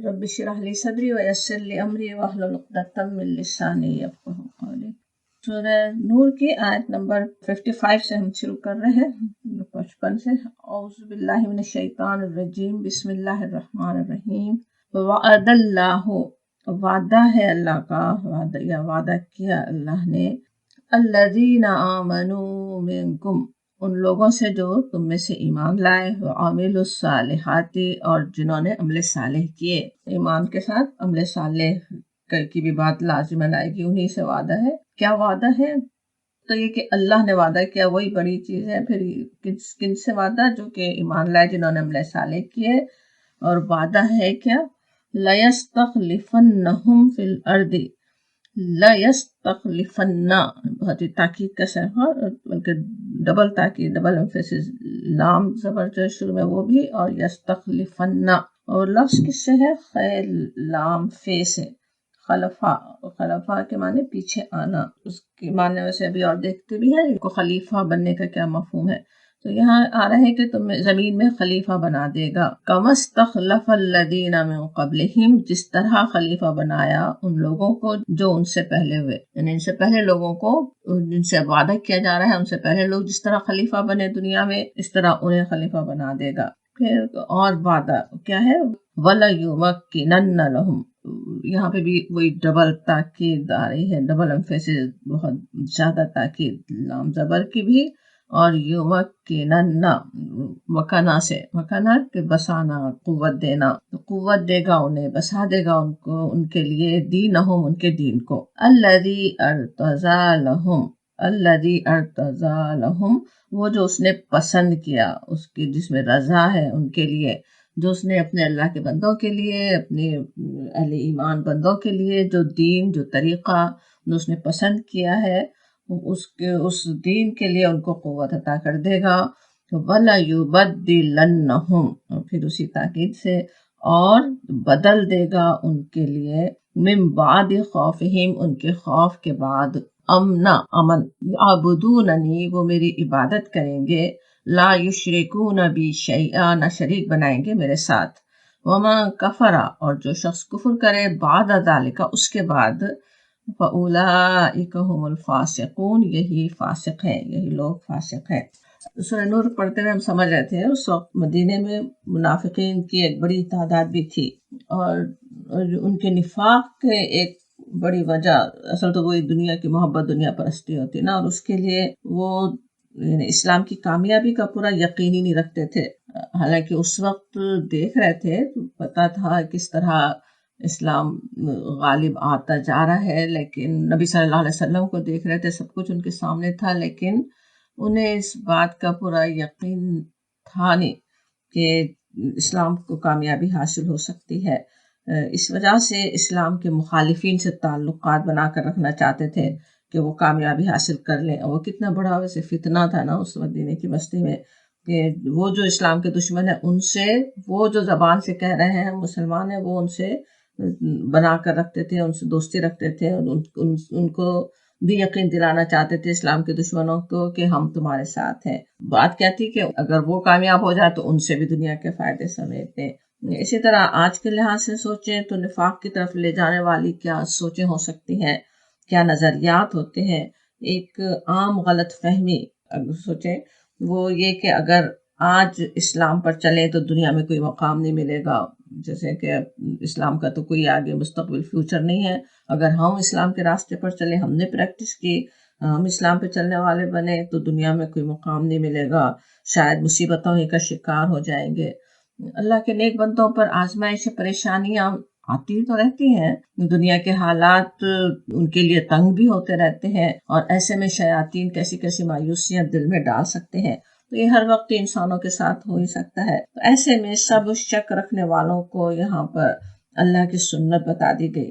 رب اشرح لی صدری ویسر لی امری واحلل عقدۃ من لسانی یفقہوا قولی۔ سورہ نور کی آیت نمبر 55 سے ہم شروع کر رہے ہیں، 55 سے۔ اعوذ باللہ من الشیطان الرجیم، بسم اللہ الرحمن الرحیم۔ وعد اللہ، وعدہ ہے اللہ کا، وعدہ یا وعدہ کیا اللہ نے، الذین آمنوا منکم، ان لوگوں سے جو تم میں سے ایمان لائے، وعملوا الصالحات، اور جنہوں نے عمل صالح کیے۔ ایمان کے ساتھ عمل صالح کی بھی بات لازماً آئے گی، انہی سے وعدہ ہے۔ کیا وعدہ ہے؟ تو یہ کہ اللہ نے وعدہ کیا وہی بڑی چیز ہے۔ پھر کن سے وعدہ؟ جو کہ ایمان لائے، جنہوں نے عمل صالح کیے۔ اور وعدہ ہے کیا؟ لَيَسْتَخْلِفَنَّهُمْ فِي الْأَرْضِ، لَيَسْتَخْلِفَنَّ، بہت ہی تاکید کا سرحا، بلکہ ڈبل تاکید، ڈبل ایمفیسس، لام زبر جو شروع میں وہ بھی، اور یستخلفن، اور لفظ کس سے ہے؟ خیل لام فے سے، خلفا، خلفا کے معنی پیچھے آنا، اس کے معنی ویسے ابھی اور دیکھتے بھی ہیں ان کو خلیفہ بننے کا کیا مفہوم ہے۔ تو یہاں آ رہا ہے کہ تم زمین میں خلیفہ بنا دے گا۔ کَمَا اسْتَخْلَفَ الَّذِينَ مِن قَبْلِهِمْ، جس طرح خلیفہ بنایا ان لوگوں کو جو ان سے پہلے ہوئے، یعنی ان سے پہلے لوگوں کو جن سے وعدہ کیا جا رہا ہے، ان سے پہلے لوگ جس طرح خلیفہ بنے دنیا میں، اس طرح انہیں خلیفہ بنا دے گا۔ پھر اور وعدہ کیا ہے؟ وَلَيُمَكِّنَنَّ لَهُمْ، یہاں پہ بھی وہی ڈبل تاکید آ رہی ہے، ڈبل ایمفیسس، بہت زیادہ تاکید، لام زبر کی بھی، اور یمکنن، مکنا سے، مکنا کے بسانا، قوت دینا، قوت دے گا انہیں، بسا دے گا ان کو، ان کے لیے، دینہم، ان کے دین کو، الذی ارتضی لہم، الذی ارتضی لہم، وہ جو اس نے پسند کیا، اس کی جس میں رضا ہے ان کے لیے، جو اس نے اپنے اللہ کے بندوں کے لیے، اپنے اہل ایمان بندوں کے لیے جو دین، جو طریقہ جو اس نے پسند کیا ہے، اس دین کے لیے ان کو قوت عطا کر دے گا۔ وَلَيُبَدِّلَنَّهُمْ، پھر اسی تاکید سے، اور بدل دے گا ان کے لیے، من بعد خوفہم، ان کے خوف کے بعد، امن، یعبدوننی، وہ میری عبادت کریں گے، لا یشرکون بی شیئا، نہ شریک بنائیں گے میرے ساتھ، ومن کفر، اور جو شخص کفر کرے، بعد ذالک، اس کے بعد، فَأُولَٰئِکَ هُمُ الْفَاسِقُونَ، یہی فاسق ہیں، یہی لوگ فاسق ہیں۔ سورہ نور پڑھتے ہوئے ہم سمجھ رہے تھے اس وقت مدینے میں منافقین کی ایک بڑی تعداد بھی تھی، اور ان کے نفاق کے ایک بڑی وجہ، اصل تو وہی دنیا کی محبت، دنیا پرستی ہوتی نا، اور اس کے لیے وہ یعنی اسلام کی کامیابی کا پورا یقین ہی نہیں رکھتے تھے۔ حالانکہ اس وقت دیکھ رہے تھے، پتا تھا کس طرح اسلام غالب آتا جا رہا ہے، لیکن نبی صلی اللہ علیہ وسلم کو دیکھ رہے تھے، سب کچھ ان کے سامنے تھا، لیکن انہیں اس بات کا پورا یقین تھا نہیں کہ اسلام کو کامیابی حاصل ہو سکتی ہے۔ اس وجہ سے اسلام کے مخالفین سے تعلقات بنا کر رکھنا چاہتے تھے کہ وہ کامیابی حاصل کر لیں۔ اور وہ کتنا بڑا ویسے فتنہ تھا نا اس مدینے کی بستی میں، کہ وہ جو اسلام کے دشمن ہیں، ان سے، وہ جو زبان سے کہہ رہے ہیں مسلمان ہیں، وہ ان سے بنا کر رکھتے تھے، ان سے دوستی رکھتے تھے، ان کو بھی یقین دلانا چاہتے تھے اسلام کے دشمنوں کو کہ ہم تمہارے ساتھ ہیں۔ بات کیا تھی کہ اگر وہ کامیاب ہو جائے تو ان سے بھی دنیا کے فائدے سمیٹیں۔ اسی طرح آج کے لحاظ سے سوچیں تو نفاق کی طرف لے جانے والی کیا سوچیں ہو سکتی ہیں، کیا نظریات ہوتے ہیں۔ ایک عام غلط فہمی اگر سوچیں وہ یہ کہ اگر آج اسلام پر چلیں تو دنیا میں کوئی مقام نہیں ملے گا، جیسے کہ اسلام کا تو کوئی آگے مستقبل فیوچر نہیں ہے، اگر ہم اسلام کے راستے پر چلیں، ہم نے پریکٹس کی، ہم اسلام پہ چلنے والے بنے تو دنیا میں کوئی مقام نہیں ملے گا، شاید مصیبتوں ہی کا شکار ہو جائیں گے۔ اللہ کے نیک بندوں پر آزمائش، پریشانیاں آتی تو رہتی ہیں، دنیا کے حالات ان کے لیے تنگ بھی ہوتے رہتے ہیں، اور ایسے میں شیاطین کیسی کیسی مایوسیاں دل میں ڈال سکتے ہیں، تو یہ ہر وقت انسانوں کے ساتھ ہو ہی سکتا ہے۔ تو ایسے میں سب شک رکھنے والوں کو یہاں پر اللہ کی سنت بتا دی گئی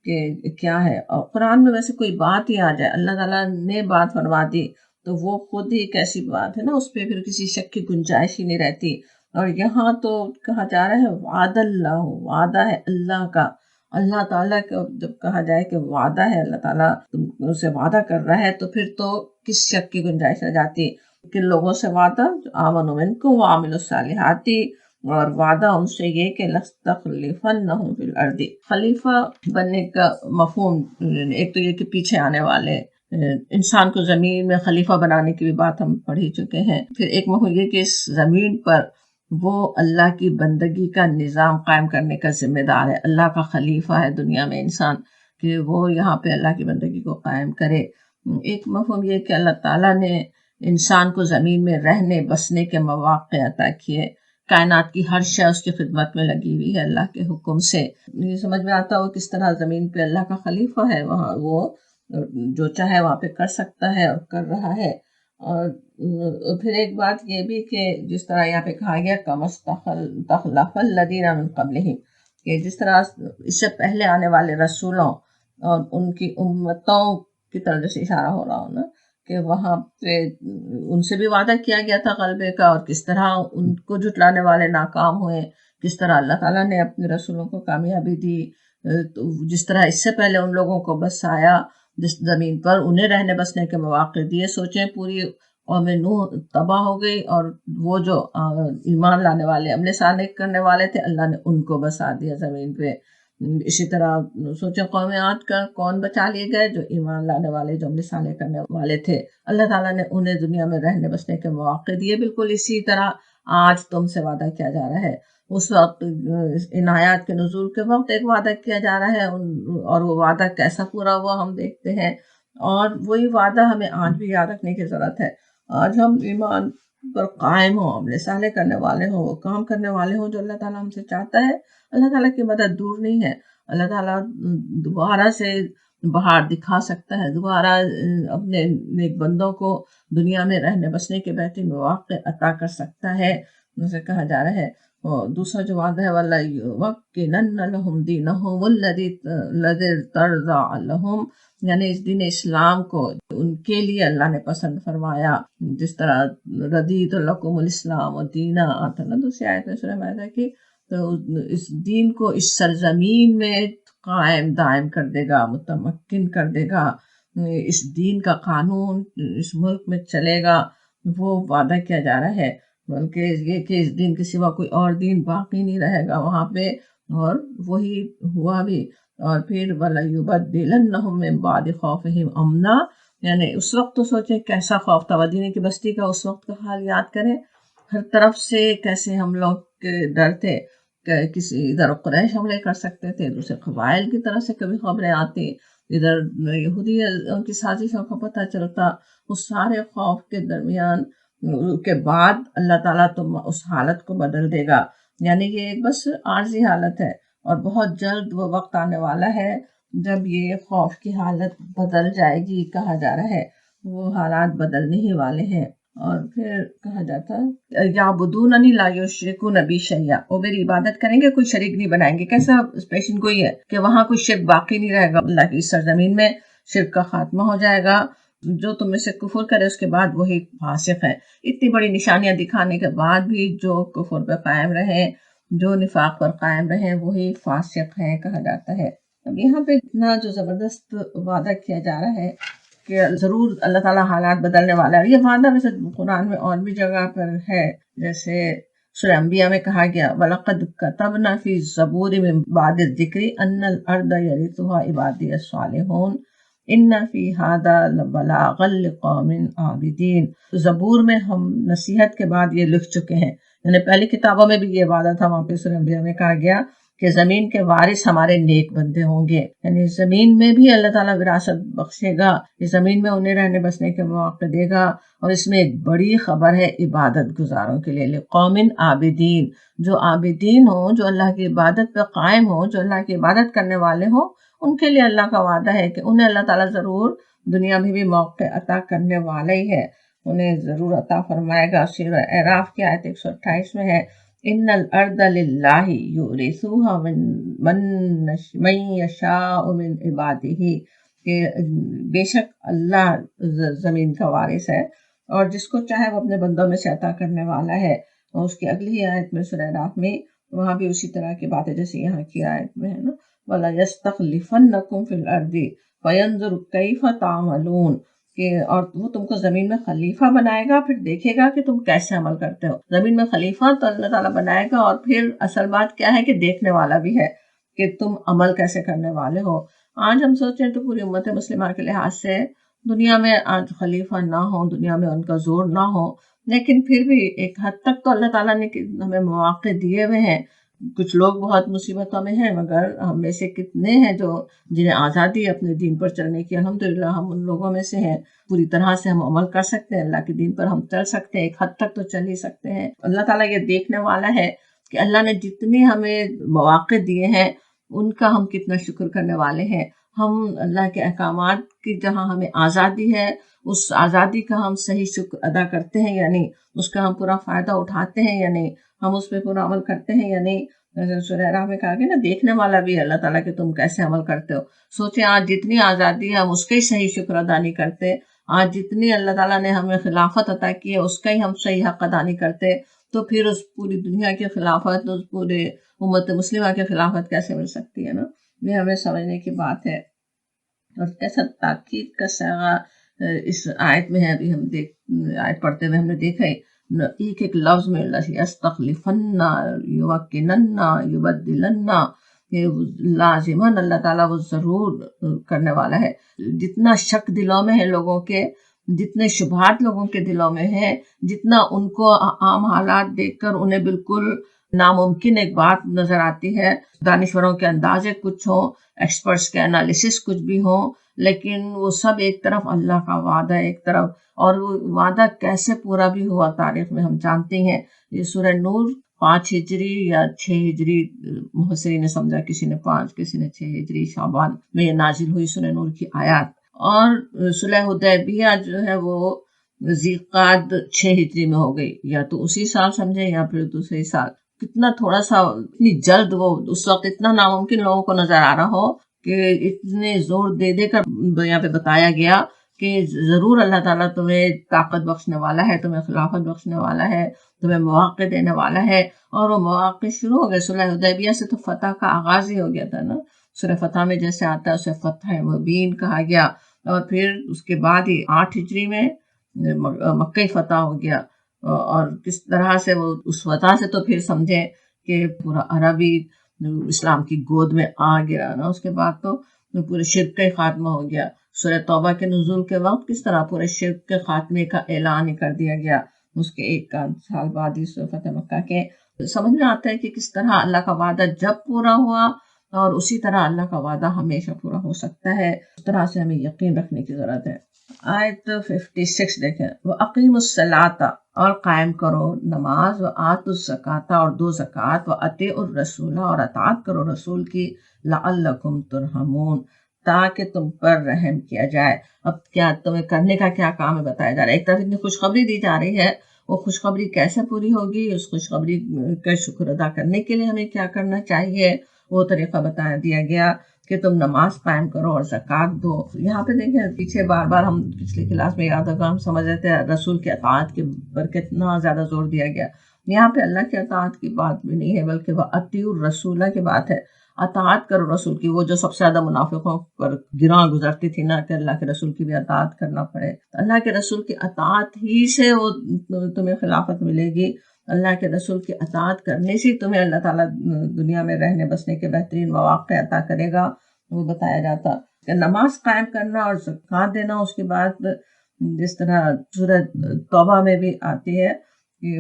کہ کیا ہے، اور قرآن میں ویسے کوئی بات ہی آ جائے، اللہ تعالیٰ نے بات فرما دی تو وہ خود ہی ایک ایسی بات ہے نا، اس پہ پھر کسی شک کی گنجائش ہی نہیں رہتی۔ اور یہاں تو کہا جا رہا ہے وعد اللہ، وعدہ ہے اللہ کا، اللہ تعالیٰ کا جب کہا جائے کہ وعدہ ہے، اللہ تعالیٰ تم سے وعدہ کر رہا ہے، تو پھر تو کس شک کی گنجائش رہ جاتی۔ کن لوگوں سے وعدہ؟ آمنوا منکم وعملوا الصالحات، اور وعدہ ان سے یہ کہ لَسْتَخْلِفَنَّهُمْ فِي الْأَرْضِ، خلیفہ بننے کا مفہوم ایک تو یہ کہ پیچھے آنے والے انسان کو زمین میں خلیفہ بنانے کی بھی بات ہم پڑھ ہی چکے ہیں، پھر ایک مفہوم یہ کہ اس زمین پر وہ اللہ کی بندگی کا نظام قائم کرنے کا ذمہ دار ہے، اللہ کا خلیفہ ہے دنیا میں انسان، کہ وہ یہاں پہ اللہ کی بندگی کو قائم کرے۔ ایک مفہوم یہ کہ اللہ تعالیٰ نے انسان کو زمین میں رہنے بسنے کے مواقع عطا کیے، کائنات کی ہر شے اس کی خدمت میں لگی ہوئی ہے اللہ کے حکم سے۔ یہ سمجھ میں آتا ہو کس طرح زمین پہ اللہ کا خلیفہ ہے، وہاں وہ جو چاہے وہاں پہ کر سکتا ہے اور کر رہا ہے۔ اور پھر ایک بات یہ بھی کہ جس طرح یہاں پہ کہا گیا تخلف الذین من قبلہم، کہ جس طرح اس سے پہلے آنے والے رسولوں اور ان کی امتوں کی طرف جیسے اشارہ ہو رہا ہو نا، کہ وہاں پہ ان سے بھی وعدہ کیا گیا تھا غلبے کا، اور کس طرح ان کو جھٹلانے والے ناکام ہوئے، کس طرح اللہ تعالیٰ نے اپنے رسولوں کو کامیابی دی، تو جس طرح اس سے پہلے ان لوگوں کو بسایا جس زمین پر، انہیں رہنے بسنے کے مواقع دیے۔ سوچیں پوری قوم نوح تباہ ہو گئی، اور وہ جو ایمان لانے والے عمل صالح کرنے والے تھے اللہ نے ان کو بسا دیا زمین پہ۔ اسی طرح سوچیں قوم عاد کا کون بچا لیے گئے، جو ایمان لانے والے جو عمل صالح کرنے والے تھے، اللہ تعالیٰ نے انہیں دنیا میں رہنے بسنے کے مواقع دیے۔ بالکل اسی طرح آج تم سے وعدہ کیا جا رہا ہے، اس وقت ان آیات کے نزول کے وقت ایک وعدہ کیا جا رہا ہے، اور وہ وعدہ کیسا پورا ہوا ہم دیکھتے ہیں، اور وہی وعدہ ہمیں آج بھی یاد رکھنے کی ضرورت ہے۔ آج ہم ایمان پر قائم ہوں، عمل صالح کرنے والے ہوں، وہ کام کرنے والے ہوں جو اللہ تعالیٰ ہم سے چاہتا ہے۔ اللہ تعالیٰ کی مدد دور نہیں ہے، اللہ تعالیٰ دوبارہ سے بہار دکھا سکتا ہے، دوبارہ اپنے نیک بندوں کو دنیا میں رہنے بسنے کے بہترین مواقع عطا کر سکتا ہے، جیسے کہا جا رہا ہے۔ اور دوسرا جو وعدہ ہے وَلَيُمَكِّنَنَّ لَهُمْ دِينَهُمُ الَّذِي ارْتَضَىٰ لَهُمْ، یعنی اس دین اسلام کو ان کے لیے اللہ نے پسند فرمایا، جس طرح رضیت لکم الاسلام دینا آتا نا دوسری آیت میں سورہ مائدہ کی، تو اس دین کو اس سرزمین میں قائم دائم کر دے گا، متمکن کر دے گا، اس دین کا قانون اس ملک میں چلے گا، وہ وعدہ کیا جا رہا ہے۔ بلکہ یہ کہ اس دین کے سوا کوئی اور دین باقی نہیں رہے گا وہاں پہ، اور وہی ہوا بھی۔ اور پھر وَلَيُبَدِّلَنَّهُم مِّن بَعْدِ خَوْفِهِمْ أَمْنًا، یعنی اس وقت تو سوچیں کیسا خوف تھا، مدینے کی بستی کا اس وقت کا حال یاد کریں، ہر طرف سے کیسے ہم لوگ کے ڈر تھے، کہ کسی ادھر قریش حملے کر سکتے تھے، دوسرے قبائل کی طرف سے کبھی خبریں آتی، ادھر یہودی ان کی سازشوں کا پتہ چلتا، اس سارے خوف کے درمیان کے بعد اللہ تعالیٰ تو اس حالت کو بدل دے گا۔ یعنی یہ ایک بس عارضی حالت ہے، اور بہت جلد وہ وقت آنے والا ہے جب یہ خوف کی حالت بدل جائے گی، کہا جا رہا ہے وہ حالات بدلنے ہی والے ہیں۔ اور پھر کہا جاتا ہے یعبدوننی لا یشرکون بی شیئا، وہ میری عبادت کریں گے، کوئی شریک نہیں بنائیں گے۔ کیسا پیشن گوئی ہے کہ وہاں کوئی شرک باقی نہیں رہے گا، اللہ کی سرزمین میں شرک کا خاتمہ ہو جائے گا، جو تم میں سے کفر کرے اس کے بعد وہی فاسق ہے۔ اتنی بڑی نشانیاں دکھانے کے بعد بھی جو کفر پر قائم رہے، جو نفاق پر قائم رہے، وہی فاسق ہیں، کہا جاتا ہے۔ اب یہاں پہ اتنا جو زبردست وعدہ کیا جا رہا ہے کہ ضرور اللہ تعالیٰ حالات بدلنے والا ہے۔ یہ وعدہ ویسے قرآن میں اور بھی جگہ پر ہے، جیسے سورہ انبیاء میں کہا گیا وَلَقَدْ كَتَبْنَا فِي الزَّبُورِ مِن بَعْدِ الذِّكْرِ أَنَّ الْأَرْضَ يَرِثُهَا عِبَادِيَ الصَّالِحُونَ إِنَّ فِي هَذَا لَبَلَاغًا لِقَوْمٍ عَابِدِينَ۔ زبور میں ہم نصیحت کے بعد یہ لکھ چکے ہیں، یعنی پہلی کتابوں میں بھی یہ وعدہ تھا، وہاں پہ سورہ انبیاء میں کہا گیا کہ زمین کے وارث ہمارے نیک بندے ہوں گے، یعنی زمین میں بھی اللہ تعالیٰ وراثت بخشے گا، اس زمین میں انہیں رہنے بسنے کے مواقع دے گا۔ اور اس میں ایک بڑی خبر ہے عبادت گزاروں کے لیے، لقوم عابدین، جو عابدین ہوں، جو اللہ کی عبادت پہ قائم ہوں، جو اللہ کی عبادت کرنے والے ہوں، ان کے لیے اللہ کا وعدہ ہے کہ انہیں اللہ تعالیٰ ضرور دنیا میں بھی موقع عطا کرنے والا ہی ہے، انہیں ضرور عطا فرمائے گا۔ سورہ اعراف کی آیت 128 میں ہے ان الارض للہ یورثها من یشاء من عبادہ، کہ بے شک اللہ زمین کا وارث ہے، اور جس کو چاہے وہ اپنے بندوں میں سے عطا کرنے والا ہے۔ اور اس کی اگلی آیت میں سورہ اعراف میں وہاں بھی اسی طرح کی باتیں جیسے یہاں کی آیت میں ہے نا، وَلَيَسْتَخْلِفَنَّكُمْ فِي الْأَرْضِ فَيَنْظُرْ كَيْفَ تَعْمَلُونَ، کہ اور وہ تم کو زمین میں خلیفہ بنائے گا، پھر دیکھے گا کہ تم کیسے عمل کرتے ہو۔ زمین میں خلیفہ تو اللہ تعالیٰ بنائے گا، اور پھر اصل بات کیا ہے کہ دیکھنے والا بھی ہے کہ تم عمل کیسے کرنے والے ہو۔ آج ہم سوچیں تو پوری امت مسلمہ کے لحاظ سے دنیا میں آج خلیفہ نہ ہو، دنیا میں ان کا زور نہ ہو، لیکن پھر بھی ایک حد تک تو اللہ تعالیٰ نے ہمیں مواقع دیے ہوئے ہیں۔ کچھ لوگ بہت مصیبتوں میں ہیں، مگر ہم میں سے کتنے ہیں جو جنہیں آزادی ہے اپنے دین پر چلنے کی۔ الحمدللہ ہم ان لوگوں میں سے ہیں۔ پوری طرح سے ہم عمل کر سکتے ہیں، اللہ کے دین پر ہم چل سکتے ہیں، ایک حد تک تو چل ہی سکتے ہیں۔ اللہ تعالیٰ یہ دیکھنے والا ہے کہ اللہ نے جتنی ہمیں مواقع دیے ہیں ان کا ہم کتنا شکر کرنے والے ہیں۔ ہم اللہ کے احکامات کی جہاں ہمیں آزادی ہے، اس آزادی کا ہم صحیح شکر ادا کرتے ہیں یا نہیں، اس کا ہم پورا فائدہ اٹھاتے ہیں یا نہیں، ہم اس پہ پورا عمل کرتے ہیں یا نہیں۔ سورہ راہ میں کہا گیا نا، دیکھنے والا بھی ہے اللہ تعالیٰ کہ تم کیسے عمل کرتے ہو۔ سوچیں آج جتنی آزادی ہے ہم اس کا ہی صحیح شکر ادا نہیں کرتے، آج جتنی اللہ تعالیٰ نے ہمیں خلافت عطا کی ہے اس کا ہی ہم صحیح حق ادا نہیں کرتے، تو پھر اس پوری دنیا کی خلافت، اس پورے امت مسلمہ کی خلافت کیسے مل سکتی ہے نا؟ یہ ہمیں سمجھنے کی بات ہے۔ اور کیسا تاکید کا صیغہ اس آیت میں ہے۔ ابھی ہم آیت پڑھتے ہوئے ہم نے دیکھا ہے ایک ایک لفظ میں یستخلفن، یمکنن، یبدلن، یہ لازماً اللہ تعالیٰ وہ ضرور کرنے والا ہے۔ جتنا شک دلوں میں ہے لوگوں کے، جتنے شبہات لوگوں کے دلوں میں ہے، جتنا ان کو عام حالات دیکھ کر انہیں بالکل ناممکن ایک بات نظر آتی ہے، دانشوروں کے اندازے کچھ ہوں، ایکسپرٹس کے انالیسس کچھ بھی ہوں، لیکن وہ سب ایک طرف اللہ کا وعدہ ایک طرف، اور وہ وعدہ کیسے پورا بھی ہوا تاریخ میں ہم جانتے ہیں۔ یہ سورہ نور 5 ہجری یا 6 ہجری، محسرین نے سمجھا کسی نے 5 کسی نے 6 ہجری شعبان میں یہ نازل ہوئی سورہ نور کی آیات، اور صلح حدیبیہ جو ہے وہ ذیقعد 6 ہجری میں ہو گئی، یا تو اسی سال سمجھے یا پھر دوسرے سال۔ کتنا تھوڑا سا، اتنی جلد، وہ اس وقت اتنا ناممکن لوگوں کو نظر آ رہا ہو کہ اتنے زور دے دے کر یہاں پہ بتایا گیا کہ ضرور اللہ تعالیٰ تمہیں طاقت بخشنے والا ہے، تمہیں خلافت بخشنے والا ہے، تمہیں مواقع دینے والا ہے، اور وہ مواقع شروع ہو گئے۔ صلح حدیبیہ سے تو فتح کا آغاز ہی ہو گیا تھا نا، سورہ فتح میں جیسے آتا ہے اسے فتح مبین کہا گیا، اور پھر اس کے بعد ہی 8 ہجری میں مکہ فتح ہو گیا، اور کس طرح سے وہ اس فتح سے تو پھر سمجھیں کہ پورا عربی اسلام کی گود میں آ گیا نا۔ اس کے بعد تو پورے شرک کا خاتمہ ہو گیا۔ سورہ توبہ کے نزول کے وقت کس طرح پورے شرک کے خاتمے کا اعلان ہی کر دیا گیا، اس کے 1 سال بعد ہی سورہ فتح مکہ کے۔ سمجھ میں آتا ہے کہ کس طرح اللہ کا وعدہ جب پورا ہوا، اور اسی طرح اللہ کا وعدہ ہمیشہ پورا ہو سکتا ہے، اس طرح سے ہمیں یقین رکھنے کی ضرورت ہے۔ آیت 56 دیکھیں، وَأَقِیمُوا الصَّلَاةَ، اور قائم کرو نماز، وَآتُوا الزَّکَاةَ، اور دو زکوٰۃ، وَأَطِیعُوا الرَّسُولَ، اور اطاعت کرو رسول کی، لَعَلَّکُمْ تُرْحَمُونَ، تاکہ تم پر رحم کیا جائے۔ اب کیا تمہیں کرنے کا کیا کام ہے بتایا جا رہا ہے۔ ایک طرف اتنی خوشخبری دی جا رہی ہے، وہ خوشخبری کیسے پوری ہوگی، اس خوشخبری کا شکر ادا کرنے کے لیے ہمیں کیا کرنا چاہیے، وہ طریقہ بتا دیا گیا کہ تم نماز قائم کرو اور زکوٰۃ دو۔ یہاں پہ دیکھیں، پیچھے بار بار ہم پچھلی کلاس میں یاد ہوگا ہم سمجھ رہے تھے رسول کی اطاعت کے پر کتنا زیادہ زور دیا گیا۔ یہاں پہ اللہ کی اطاعت کی بات بھی نہیں ہے، بلکہ وہ اطیعوا الرسول کی بات ہے۔ اطاعت کرو رسول کی، وہ جو سب سے زیادہ منافقوں پر گراں گزرتی تھی نا، کہ اللہ کے رسول کی بھی اطاعت کرنا پڑے۔ اللہ کے رسول کی اطاعت ہی سے وہ تمہیں خلافت ملے گی، اللہ کے رسول کی اطاعت کرنے سے تمہیں اللہ تعالیٰ دنیا میں رہنے بسنے کے بہترین مواقع عطا کرے گا۔ وہ بتایا جاتا کہ نماز قائم کرنا اور زکوٰۃ دینا، اس کے بعد جس طرح سورہ توبہ میں بھی آتی ہے،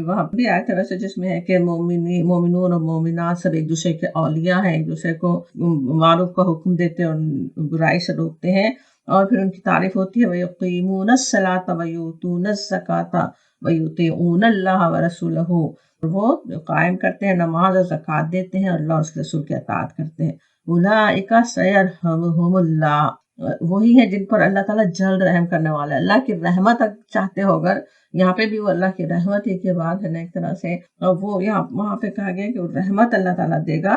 وہاں بھی آیا تھا ویسے، جس میں ہے کہ مومنون اور مومنات سب ایک دوسرے کے اولیاء ہیں، ایک دوسرے کو معروف کا حکم دیتے اور برائی سے روکتے ہیں، اور پھر ان کی تعریف ہوتی ہے وَيُقِيمُونَ الصَّلَاةَ وَيُؤْتُونَ الزَّكَاةَ وَيُطِيعُونَ اللَّهَ وَرَسُولَهُ، وہ قائم کرتے ہیں نماز اور زکوٰۃ دیتے ہیں، اور اللہ اور اس کے رسول کی اطاعت کرتے ہیں۔ اولئک سیرحمہم اللہ، وہی ہے جن پر اللہ تعالیٰ جلد رحم کرنے والا ہے۔ اللہ کی رحمت چاہتے ہو اگر، یہاں پہ بھی وہ اللہ کی رحمت ہی کے بعد ہے نا ایک طرح سے، اور وہ وہاں پہ کہا گیا کہ وہ رحمت اللہ تعالیٰ دے گا،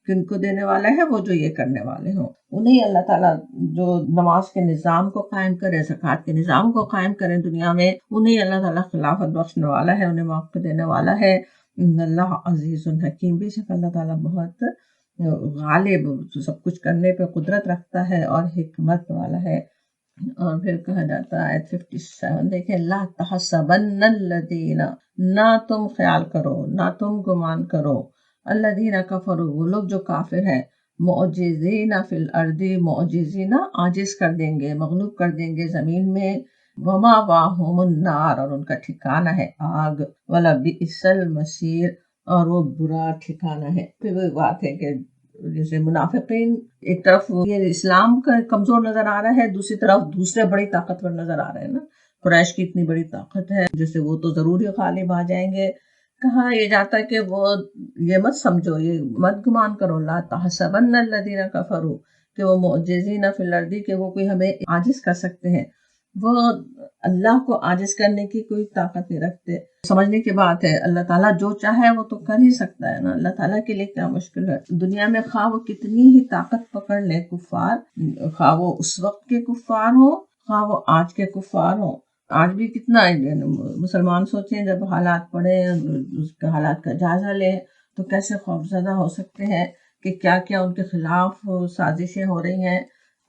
کن کو دینے والا ہے، وہ جو یہ کرنے والے ہوں انہیں اللہ تعالیٰ، جو نماز کے نظام کو قائم کرے، زکوٰۃ کے نظام کو قائم کرے دنیا میں، انہیں اللہ تعالیٰ خلافت بخشنے والا ہے، انہیں موقع دینے والا ہے۔ اللہ عزیز الحکیم، بے شک اللہ تعالیٰ بہت غالب، سب کچھ کرنے پہ قدرت رکھتا ہے اور حکمت والا ہے۔ اور پھر کہا جاتا ہے آیت 57 دیکھیں، لا تحسبن الذین، نہ تم خیال کرو، نہ تم گمان کرو، الذین کفروا، وہ لوگ جو کافر ہیں، معجزین فی الارض، معجزین عاجز کر دیں گے، مغلوب کر دیں گے زمین میں، ومأواہم النار، اور ان کا ٹھکانہ ہے آگ، ولبئس المصیر، اور وہ برا ٹھکانہ ہے۔ پھر وہ بات ہے کہ جیسے منافقین ایک طرف یہ اسلام کا کمزور نظر آ رہا ہے، دوسری طرف دوسرے بڑی طاقتور نظر آ رہے ہیں نا، قریش کی اتنی بڑی طاقت ہے جیسے وہ تو ضرور ہی غالب آ جائیں گے۔ کہا یہ جاتا ہے کہ وہ یہ مت سمجھو، یہ مت گمان کرو، لا تحسبن الذین کفروا، کہ وہ معجزین فی الارض، کہ وہ کوئی ہمیں عاجز کر سکتے ہیں، وہ اللہ کو عاجز کرنے کی کوئی طاقت نہیں رکھتے۔ سمجھنے کی بات ہے، اللہ تعالیٰ جو چاہے وہ تو کر ہی سکتا ہے نا، اللہ تعالیٰ کے لیے کیا مشکل ہے۔ دنیا میں خواہ وہ کتنی ہی طاقت پکڑ لے کفار، خواہ وہ اس وقت کے کفار ہوں، خواہ وہ آج کے کفار ہوں، آج بھی کتنا مسلمان سوچیں جب حالات پڑھیں، اس کے حالات کا جائزہ لیں تو کیسے خوفزدہ ہو سکتے ہیں کہ کیا کیا ان کے خلاف سازشیں ہو رہی ہیں،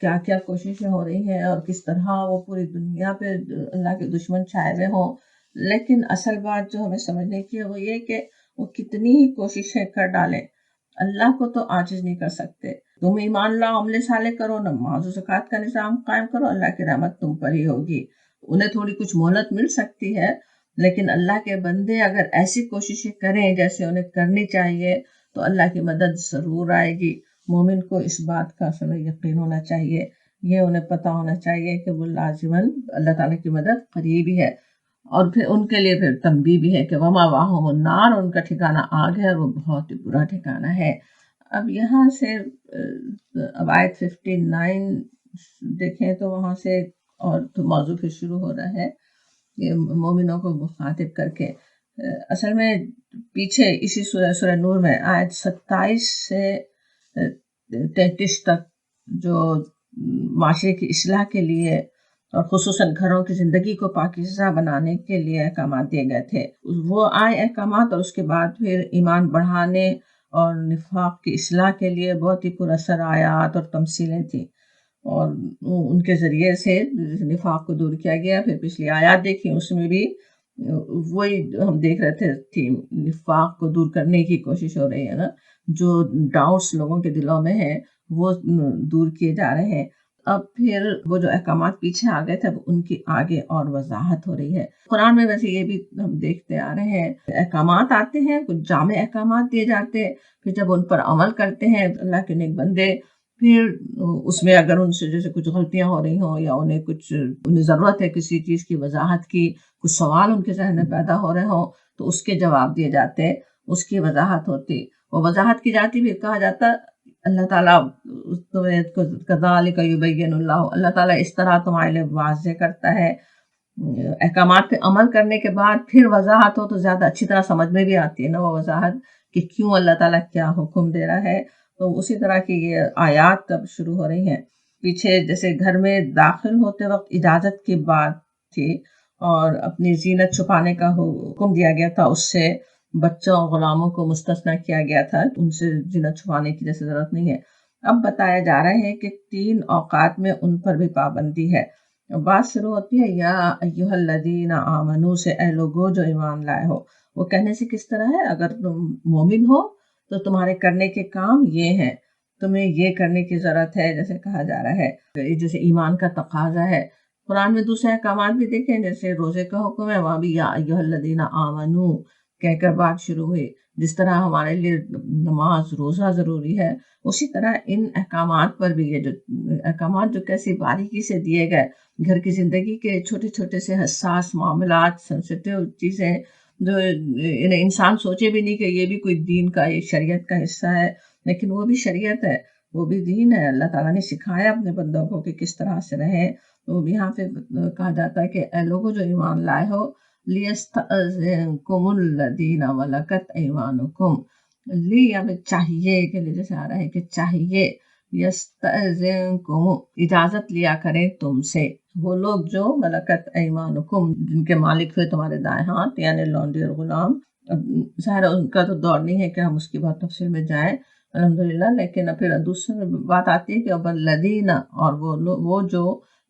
کیا کیا کوششیں ہو رہی ہیں، اور کس طرح وہ پوری دنیا پہ اللہ کے دشمن چھائے ہوئے ہوں۔ لیکن اصل بات جو ہمیں سمجھنے کی ہے وہ یہ کہ وہ کتنی ہی کوششیں کر ڈالیں، اللہ کو تو عاجز نہیں کر سکتے۔ تم ایمان لاؤ، عمل صالح کرو، نماز و زکوٰۃ کا نظام قائم کرو، اللہ کی رحمت تم پر ہی ہوگی۔ انہیں تھوڑی کچھ مہلت مل سکتی ہے، لیکن اللہ کے بندے اگر ایسی کوششیں کریں جیسے انہیں کرنی چاہیے تو اللہ کی مدد ضرور آئے گی۔ مومن کو اس بات کا اصل میں یقین ہونا چاہیے، یہ انہیں پتہ ہونا چاہیے کہ وہ لازماً اللہ تعالیٰ کی مدد قریب ہی ہے۔ اور پھر ان کے لیے پھر تنبیہ بھی ہے کہ ومأواہم النار، ان کا ٹھکانہ آگ ہے اور وہ بہت ہی برا ٹھکانہ ہے۔ اب یہاں سے اب آیت 59 دیکھیں تو وہاں سے اور تو موضوع پھر شروع ہو رہا ہے یہ مومنوں کو مخاطب کر کے۔ اصل میں پیچھے اسی سورہ نور میں آیت 27 سے 33 تک جو معاشرے کی اصلاح کے لیے اور خصوصاً گھروں کی زندگی کو پاکیزہ بنانے کے لیے احکامات دیے گئے تھے، وہ آئے احکامات، اور اس کے بعد پھر ایمان بڑھانے اور نفاق کی اصلاح کے لیے بہت ہی پر اثر آیات اور تمثیلیں تھیں، اور ان کے ذریعے سے نفاق کو دور کیا گیا۔ پھر پچھلی آیات دیکھی، اس میں بھی وہی ہم دیکھ رہے تھے، نفاق کو دور کرنے کی کوشش ہو رہی ہے نا، جو ڈاؤٹس لوگوں کے دلوں میں ہیں وہ دور کیے جا رہے ہیں۔ اب پھر وہ جو احکامات پیچھے آ گئے تھے ان کی آگے اور وضاحت ہو رہی ہے۔ قرآن میں ویسے یہ بھی ہم دیکھتے آ رہے ہیں، احکامات آتے ہیں، کچھ جامع احکامات دیے جاتے ہیں، پھر جب ان پر عمل کرتے ہیں اللہ کے نیک بندے، پھر اس میں اگر ان سے جیسے کچھ غلطیاں ہو رہی ہوں یا انہیں ضرورت ہے کسی چیز کی وضاحت کی، کچھ سوال ان کے ذہن میں پیدا ہو رہے ہوں تو اس کے جواب دیے جاتے، اس کی وضاحت ہوتی، وہ وضاحت کی جاتی، بھی کہا جاتا اللہ تعالیٰ کذالک یبین اللہ تعالیٰ اس طرح تمہارے لیے واضح کرتا ہے۔ احکامات پہ عمل کرنے کے بعد پھر وضاحت ہو تو زیادہ اچھی طرح سمجھ میں بھی آتی ہے نا وہ وضاحت کہ کیوں اللہ تعالیٰ کیا حکم دے رہا ہے۔ تو اسی طرح کی یہ آیات اب شروع ہو رہی ہیں۔ پیچھے جیسے گھر میں داخل ہوتے وقت اجازت کی بات تھی اور اپنی زینت چھپانے کا حکم دیا گیا تھا، اس سے بچوں اور غلاموں کو مستثنیٰ کیا گیا تھا، ان سے زینت چھپانے کی جیسے ضرورت نہیں ہے۔ اب بتایا جا رہا ہے کہ 3 اوقات میں ان پر بھی پابندی ہے۔ بات شروع ہوتی ہے یا ایھا الذین آمنوا سے، اے لوگو جو ایمان لائے ہو۔ وہ کہنے سے کس طرح ہے؟ اگر تم مومن ہو تو تمہارے کرنے کے کام یہ ہیں، تمہیں یہ کرنے کی ضرورت ہے، جیسے کہا جا رہا ہے، جیسے ایمان کا تقاضا ہے۔ قرآن میں دوسرے احکامات بھی دیکھیں، جیسے روزے کا حکم ہے، وہاں بھی یا ایھا الذین آمنوا کہہ کر بات شروع ہوئی۔ جس طرح ہمارے لیے نماز روزہ ضروری ہے، اسی طرح ان احکامات پر بھی یہ جو احکامات جو کیسی باریکی سے دیے گئے، گھر کی زندگی کے چھوٹے چھوٹے سے حساس معاملات، سینسیٹیو چیزیں جو انہیں انسان سوچے بھی نہیں کہ یہ بھی کوئی دین کا، یہ شریعت کا حصہ ہے، لیکن وہ بھی شریعت ہے، وہ بھی دین ہے۔ اللہ تعالیٰ نے سکھایا اپنے بندوں کو کہ کس طرح سے رہیں۔ تو یہاں پہ کہا جاتا ہے کہ اے لوگوں جو ایمان لائے ہو، لِيَسْتَأْذِنْكُمُ الَّذِينَ مَلَكَتْ أَيْمَانُكُمْ، لی اب چاہیے کے لیے جیسے آ رہا ہے کہ چاہیے، یستأذنکم اجازت لیا کریں تم سے، وہ لوگ جو ملکت ایمانکم جن کے مالک ہوئے تمہارے دائیں ہاتھ، یعنی لونڈی اور غلام۔ اب ظاہر ان کا تو دور نہیں ہے کہ ہم اس کی بہت تفصیل میں جائیں الحمدللہ، لیکن پھر دوسری بات آتی ہے کہ اب الذین، اور وہ جو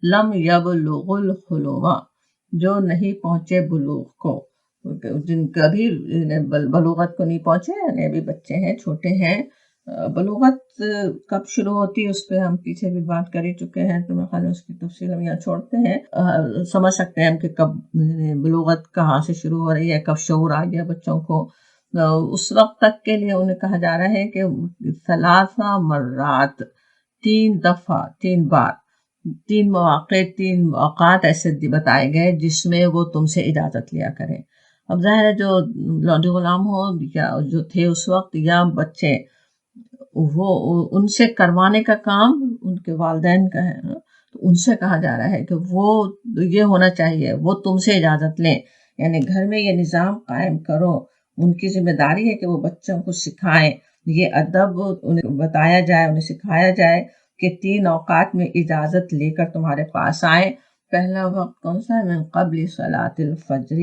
لم یبلغ الحلم، جو نہیں پہنچے بلوغ کو، جن کبھی بلوغت کو نہیں پہنچے، یعنی ابھی بچے ہیں، چھوٹے ہیں۔ بلوغت کب شروع ہوتی ہے اس پہ ہم پیچھے بھی بات کر ہی چکے ہیں، تو میرے خیال میں اس کی تفصیل ہم یہاں چھوڑتے ہیں۔ سمجھ سکتے ہیں ہم کہ کب بلوغت کہاں سے شروع ہو رہی ہے، کب شعور آ گیا بچوں کو۔ اس وقت تک کے لیے انہیں کہا جا رہا ہے کہ 3 مرات، 3 دفعہ، 3 بار، 3 مواقع، 3 اوقات ایسے بتائے گئے جس میں وہ تم سے اجازت لیا کریں۔ اب ظاہر ہے جو لونڈی غلام ہو یا جو تھے اس وقت یا بچے، وہ ان سے کروانے کا کام ان کے والدین کا ہے، تو ان سے کہا جا رہا ہے کہ وہ یہ ہونا چاہیے وہ تم سے اجازت لیں، یعنی گھر میں یہ نظام قائم کرو۔ ان کی ذمہ داری ہے کہ وہ بچوں کو سکھائیں، یہ ادب انہیں بتایا جائے، انہیں سکھایا جائے کہ 3 اوقات میں اجازت لے کر تمہارے پاس آئیں۔ پہلا وقت کون سا ہے؟ من قبل صلاۃ الفجر،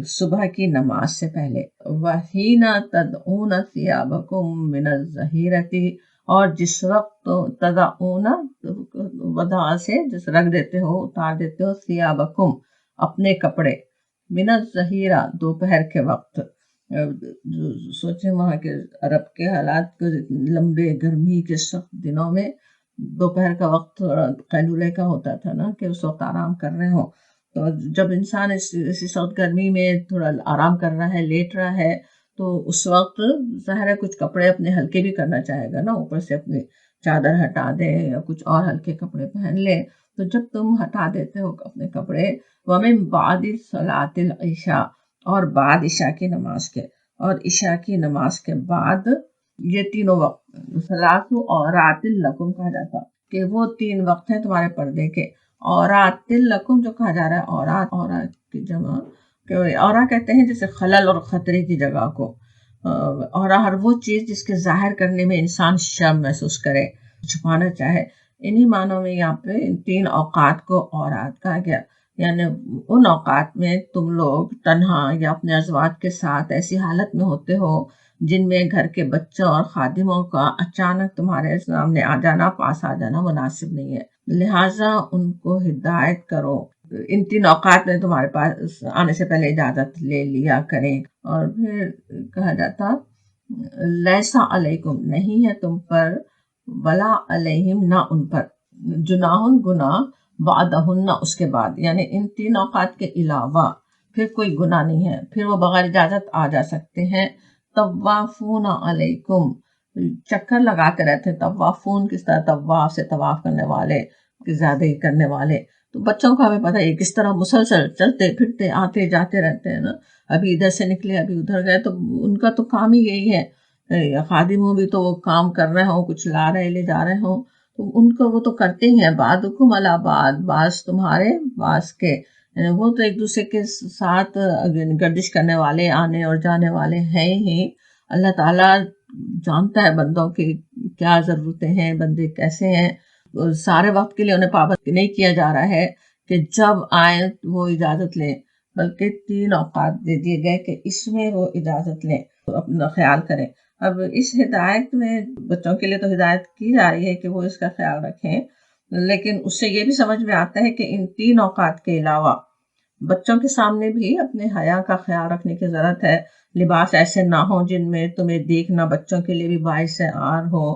صبح کی نماز سے پہلے۔ وحین تدعون ثیابکم من الظہیرۃ، اور جس وقت تدعون، وضع سے جس رکھ دیتے ہو، اتار دیتے ہو، ثیابکم اپنے کپڑے، من الظہیرہ دوپہر کے وقت۔ سوچیں وہاں کے عرب کے حالات کو، لمبے گرمی کے سخت دنوں میں دوپہر کا وقت تھوڑا قیلولے کا ہوتا تھا نا، کہ اس وقت آرام کر رہے ہوں، تو جب انسان اسی سخت گرمی میں تھوڑا آرام کر رہا ہے، لیٹ رہا ہے، تو اس وقت ظاہر ہے کچھ کپڑے اپنے ہلکے بھی کرنا چاہے گا نا، اوپر سے اپنی چادر ہٹا دے یا کچھ اور ہلکے کپڑے پہن لے۔ تو جب تم ہٹا دیتے ہو اپنے کپڑے، وَمِن بَعْدِ صَلَاةِ الْعِشَاء، اور بعد عشاء کی نماز کے، اور عشاء کی نماز کے بعد یہ تینوں وقت صلاۃ عورات لکم کہا جاتا، کہ وہ 3 وقت ہیں تمہارے پردے کے۔ عورات لکم جو کہا جا رہا ہے، عورات کی جمع، کہ عورا کہتے ہیں جیسے خلل اور خطرے کی جگہ کو، عورا ہر وہ چیز جس کے ظاہر کرنے میں انسان شرم محسوس کرے، چھپانا چاہے۔ انہی معنوں میں یہاں پہ ان 3 اوقات کو عورات کہا گیا، یعنی ان اوقات میں تم لوگ تنہا یا اپنے ازواج کے ساتھ ایسی حالت میں ہوتے ہو جن میں گھر کے بچوں اور خادموں کا اچانک تمہارے سامنے آ جانا، پاس آ جانا مناسب نہیں ہے، لہٰذا ان کو ہدایت کرو، ان 3 اوقات میں تمہارے پاس آنے سے پہلے اجازت لے لیا کریں۔ اور پھر کہا جاتا لیسا علیکم، نہیں ہے تم پر، ولا علیہم، نہ ان پر، جناح گناہ، بعدہن اس کے بعد، یعنی ان 3 اوقات کے علاوہ پھر کوئی گناہ نہیں ہے، پھر وہ بغیر اجازت آ جا سکتے ہیں۔ طوافون علیکم، چکر لگاتے رہتے، طوافون کس طرح، طواف سے طواف کرنے والے، زیادہ ہی کرنے والے۔ تو بچوں کا ہمیں پتہ ہے کس طرح مسلسل چلتے پھرتے آتے جاتے رہتے ہیں نا، ابھی ادھر سے نکلے ابھی ادھر گئے، تو ان کا تو کام ہی یہی ہے۔ خادم ہوں بھی تو وہ کام کر رہے ہوں، کچھ لا رہے لے جا رہے ہوں، تو ان کو وہ تو کرتے ہی ہیں۔ بعضکم علی بعض، بعض تمہارے بعض کے، وہ تو ایک دوسرے کے ساتھ گردش کرنے والے، آنے اور جانے والے ہیں ہی۔ اللہ تعالیٰ جانتا ہے بندوں کی کیا ضرورتیں ہیں، بندے کیسے ہیں۔ سارے وقت کے لیے انہیں پابند نہیں کیا جا رہا ہے کہ جب آئیں وہ اجازت لیں، بلکہ 3 اوقات دے دیے گئے کہ اس میں وہ اجازت لیں، اپنا خیال کریں۔ اب اس ہدایت میں بچوں کے لیے تو ہدایت کی جا رہی ہے کہ وہ اس کا خیال رکھیں، لیکن اس سے یہ بھی سمجھ میں آتا ہے کہ ان 3 اوقات کے علاوہ بچوں کے سامنے بھی اپنے حیا کا خیال رکھنے کی ضرورت ہے۔ لباس ایسے نہ ہو جن میں تمہیں دیکھنا بچوں کے لیے بھی باعث عار ہو،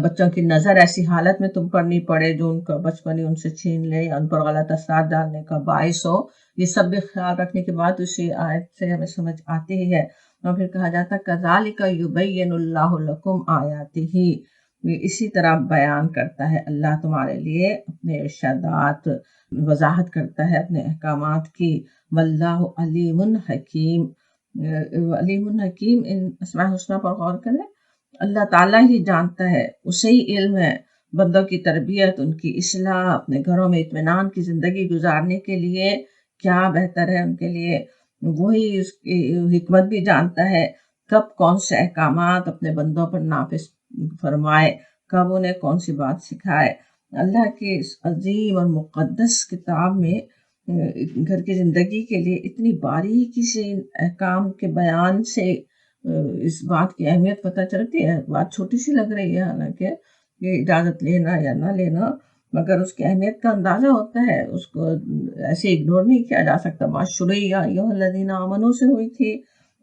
بچوں کی نظر ایسی حالت میں تم پر نہیں پڑے جو ان کا بچپن ہی ان سے چھین لے یا ان پر غلط اثرات ڈالنے کا باعث ہو۔ یہ سب بھی خیال رکھنے کے بعد اسی آیت سے ہمیں سمجھ آتی ہی ہے۔ اور پھر کہا جاتا کذالک یبین اللہ لکم آیاتہ، اسی طرح بیان کرتا ہے اللہ تمہارے لیے اپنے ارشادات، وضاحت کرتا ہے اپنے احکامات کی۔ واللہ علیم حکیم، علیم حکیم، ان اسماء الحسنی پر غور کریں، اللہ تعالیٰ ہی جانتا ہے، اسے ہی علم ہے بندوں کی تربیت، ان کی اصلاح، اپنے گھروں میں اطمینان کی زندگی گزارنے کے لیے کیا بہتر ہے ان کے لیے، وہی اس کی حکمت بھی جانتا ہے، کب کون سے احکامات اپنے بندوں پر نافذ فرمائے، کب انہیں کون سی بات سکھائے۔ اللہ کی اس عظیم اور مقدس کتاب میں گھر کی زندگی کے لیے اتنی باریکی سے احکام کے بیان سے اس بات کی اہمیت پتہ چلتی ہے۔ بات چھوٹی سی لگ رہی ہے حالانکہ، یہ اجازت لینا یا نہ لینا، مگر اس کی اہمیت کا اندازہ ہوتا ہے، اس کو ایسے اگنور نہیں کیا جا سکتا۔ معاشرہ ایھا الذین آمنوا سے ہوئی تھی،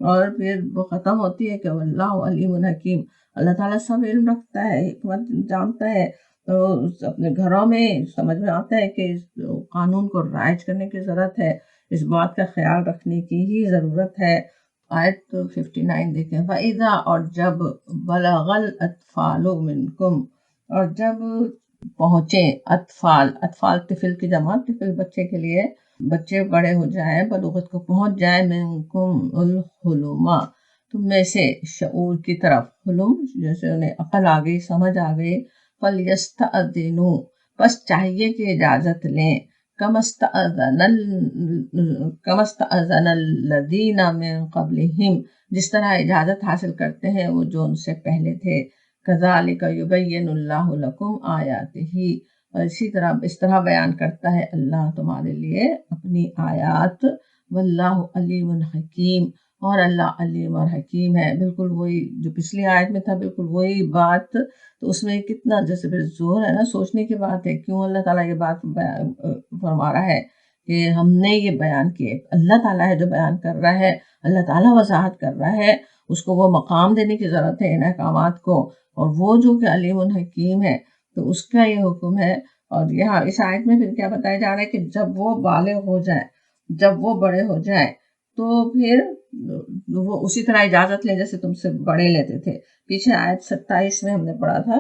اور پھر وہ ختم ہوتی ہے کہ واللہ علیم حکیم، اللہ تعالیٰ سب علم رکھتا ہے، حکمت جانتا ہے۔ تو اپنے گھروں میں سمجھ میں آتا ہے کہ اس قانون کو رائج کرنے کی ضرورت ہے، اس بات کا خیال رکھنے کی ہی ضرورت ہے۔ آیت 59 دیکھیں، فَإِذَا، اور جب بَلَغَ الْأَطْفَالُ مِنْكُمْ، اور جب پہنچے اطفال طفل کی جمع، طفل بچے کے لیے، بچے بڑے ہو جائیں، بلوغت کو پہنچ جائیں، منکم الحلم، تم میں سے شعور کی طرف، حلم جیسے انہیں عقل آ گئی، سمجھ آ گئی، فَلْيَسْتَأْذِنُوا، بس چاہیے کہ اجازت لیں، كَمَا اسْتَأْذَنَ الَّذِينَ مِن قَبْلِهِمْ، جس طرح اجازت حاصل کرتے ہیں وہ جو ان سے پہلے تھے، كَذَلِكَ يُبَيِّنُ اللَّهُ لَكُمْ آيَاتِهِ، اور اس طرح بیان کرتا ہے اللہ تمہارے لیے اپنی آیات، واللہ علیم حکیم، اور اللہ علیم اور حکیم ہے۔ بالکل وہی جو پچھلی آیت میں تھا، بالکل وہی بات۔ تو اس میں کتنا جیسے پھر زور ہے نا، سوچنے کی بات ہے، کیوں اللہ تعالیٰ یہ بات فرما رہا ہے کہ ہم نے یہ بیان کیے، اللہ تعالیٰ ہے جو بیان کر رہا ہے، اللہ تعالیٰ وضاحت کر رہا ہے، اس کو وہ مقام دینے کی ضرورت ہے ان احکامات کو، اور وہ جو کہ علیم الحکیم ہے، تو اس کا یہ حکم ہے۔ اور یہاں اس آیت میں پھر کیا بتایا جا رہا ہے کہ جب وہ بالغ ہو جائیں، جب وہ بڑے ہو جائیں، تو پھر وہ اسی طرح اجازت لیں جیسے تم سے بڑے لیتے تھے۔ پیچھے آیت 27 میں ہم نے پڑھا تھا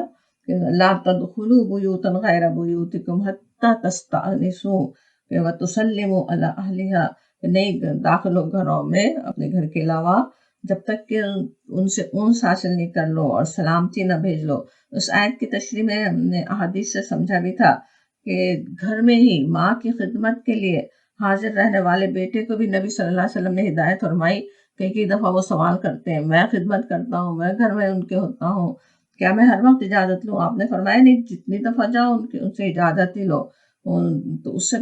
کہ لا تدخلوا بیوتا غیر بیوتکم حتی تستأنسوا وتسلموا علی اہلہا، نہیں داخل ہو گھروں میں اپنے گھر کے علاوہ جب تک کہ ان سے انس حاصل نہیں کر لو اور سلامتی نہ بھیج لو۔ اس آیت کی تشریح میں ہم نے احادیث سے سمجھا بھی تھا کہ گھر میں ہی ماں کی خدمت کے لیے حاضر رہنے والے بیٹے کو بھی نبی صلی اللہ علیہ وسلم نے ہدایت فرمائی۔ کئی دفعہ وہ سوال کرتے ہیں، میں خدمت کرتا ہوں، میں گھر میں ان کے ہوتا ہوں، کیا میں ہر وقت اجازت لوں؟ آپ نے فرمایا نہیں، جتنی دفعہ جاؤ ان سے اجازت ہی لو۔ تو اس سے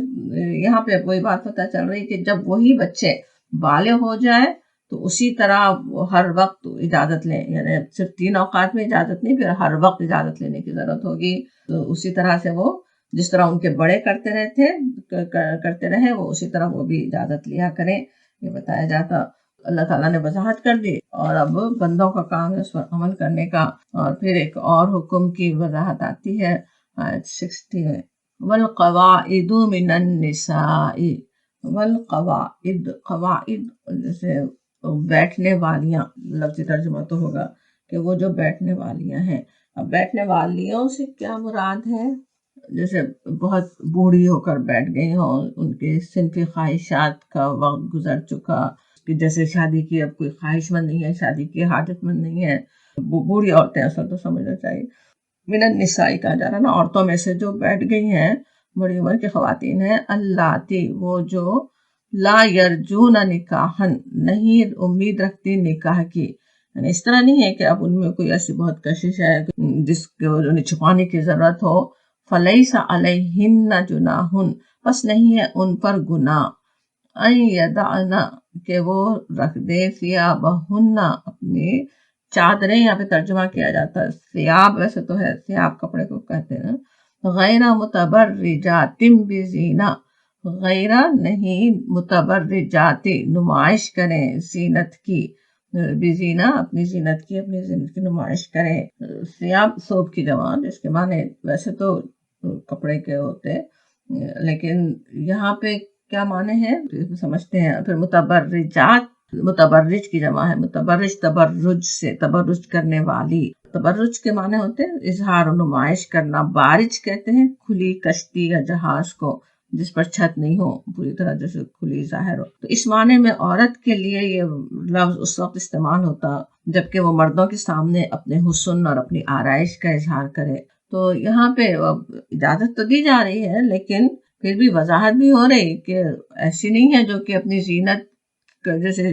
یہاں پہ وہی بات پتہ چل رہی کہ جب وہی بچے بالغ ہو جائے تو اسی طرح ہر وقت اجازت لیں، یعنی صرف 3 اوقات میں اجازت نہیں، پھر ہر وقت اجازت لینے کی ضرورت ہوگی۔ تو اسی طرح سے وہ جس طرح ان کے بڑے کرتے رہے وہ اسی طرح وہ بھی اجازت لیا کریں، یہ بتایا جاتا۔ اللہ تعالیٰ نے وضاحت کر دی، اور اب بندوں کا کام ہے اس پر عمل کرنے کا۔ اور پھر ایک اور حکم کی وضاحت آتی ہے آیت 60 میں، والقواعد من النساء، والقواعد، قواعد جیسے بیٹھنے والیاں، لفظی ترجمہ تو ہوگا کہ وہ جو بیٹھنے والیاں ہیں۔ اب بیٹھنے والیوں سے کیا مراد ہے؟ جیسے بہت بوڑھی ہو کر بیٹھ گئی ہوں، ان کے صنفی خواہشات کا وقت گزر چکا، کہ جیسے شادی کی اب کوئی خواہش مند نہیں ہے، شادی کی حاجت مند نہیں ہے، بوڑھی عورتیں اصل تو سمجھنا چاہیے۔ من النساء کہا جا رہا نا، عورتوں میں سے جو بیٹھ گئی ہیں، بڑی عمر کی خواتین ہیں، اللاتی، وہ جو لا یرجون نکاحن، نہیں امید رکھتی نکاح کی، یعنی اس طرح نہیں ہے کہ اب ان میں کوئی ایسی بہت کشش ہے جس کو انہیں چھپانے کی ضرورت ہو۔ فلیس علیہن جناح، بس نہیں ہے ان پر گناہ، ان یدعنا، کہ وہ رکھ دے، ثیابہن، اپنی چادریں، یہاں پہ ترجمہ کیا جاتا ہے ثیاب، ویسے تو ہے ثیاب کپڑے کو کہتے ہیں، غیر متبرجات بزینہ، غیر نہیں، متبرجات نمائش کریں، زینت کی، بزینہ اپنی زینت کی نمائش کریں۔ ثیاب ثوب کی جمع، جس کے معنی ویسے تو کپڑے کے ہوتے، لیکن یہاں پہ کیا معنی ہے سمجھتے ہیں۔ پھر متبرجات، متبرج کی جمع ہے، متبرج تبرج سے، تبرج کرنے والی۔ تبرج کے معنی ہوتے ہیں اظہار و نمائش کرنا۔ بارج کہتے ہیں کھلی کشتی یا جہاز کو جس پر چھت نہیں ہو، پوری طرح جیسے کھلی ظاہر ہو۔ تو اس معنی میں عورت کے لیے یہ لفظ اس وقت استعمال ہوتا جبکہ وہ مردوں کے سامنے اپنے حسن اور اپنی آرائش کا اظہار کرے۔ تو یہاں پہ اجازت تو دی جا رہی ہے، لیکن پھر بھی وضاحت بھی ہو رہی کہ ایسی نہیں ہے جو کہ اپنی زینت جیسے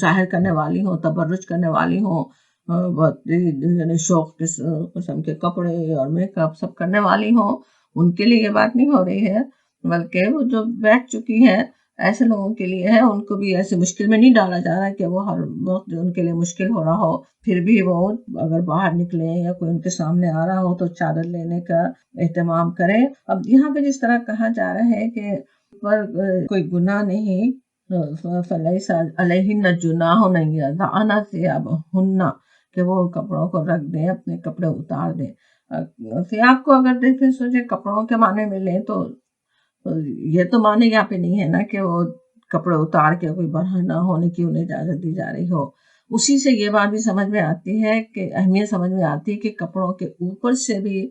ظاہر کرنے والی ہوں، تبرج کرنے والی ہوں، بہت یعنی شوق قسم کے کپڑے اور میک اپ سب کرنے والی ہوں، ان کے لیے یہ بات نہیں ہو رہی ہے، بلکہ وہ جو بیٹھ چکی ہیں ایسے لوگوں کے لیے ہے، ان کو بھی ایسے مشکل میں نہیں ڈالا جا رہا کہ وہ ہر وقت جو ان کے لیے مشکل ہو رہا ہو پھر بھی وہ اگر باہر نکلیں یا کوئی ان کے سامنے آ رہا ہو تو چادر لینے کا اہتمام کریں۔ اب یہاں پہ جس طرح کہا جا رہا ہے کہ پر کوئی گناہ نہیں، فلیس علیہن جناح ان یضعن ثیابہن، کہ وہ کپڑوں کو رکھ دیں، اپنے کپڑے اتار دیں۔ ثیاب کو اگر دیکھیں سوچیں کپڑوں کے معنی میں لیں تو یہ تو معنی یہاں پہ نہیں ہے نا کہ وہ کپڑے اتار کے کوئی برہنہ ہونے کی انہیں اجازت دی جا رہی ہو۔ اسی سے یہ بات بھی سمجھ میں آتی ہے کہ اہمیت سمجھ میں آتی ہے کہ کپڑوں کے اوپر سے بھی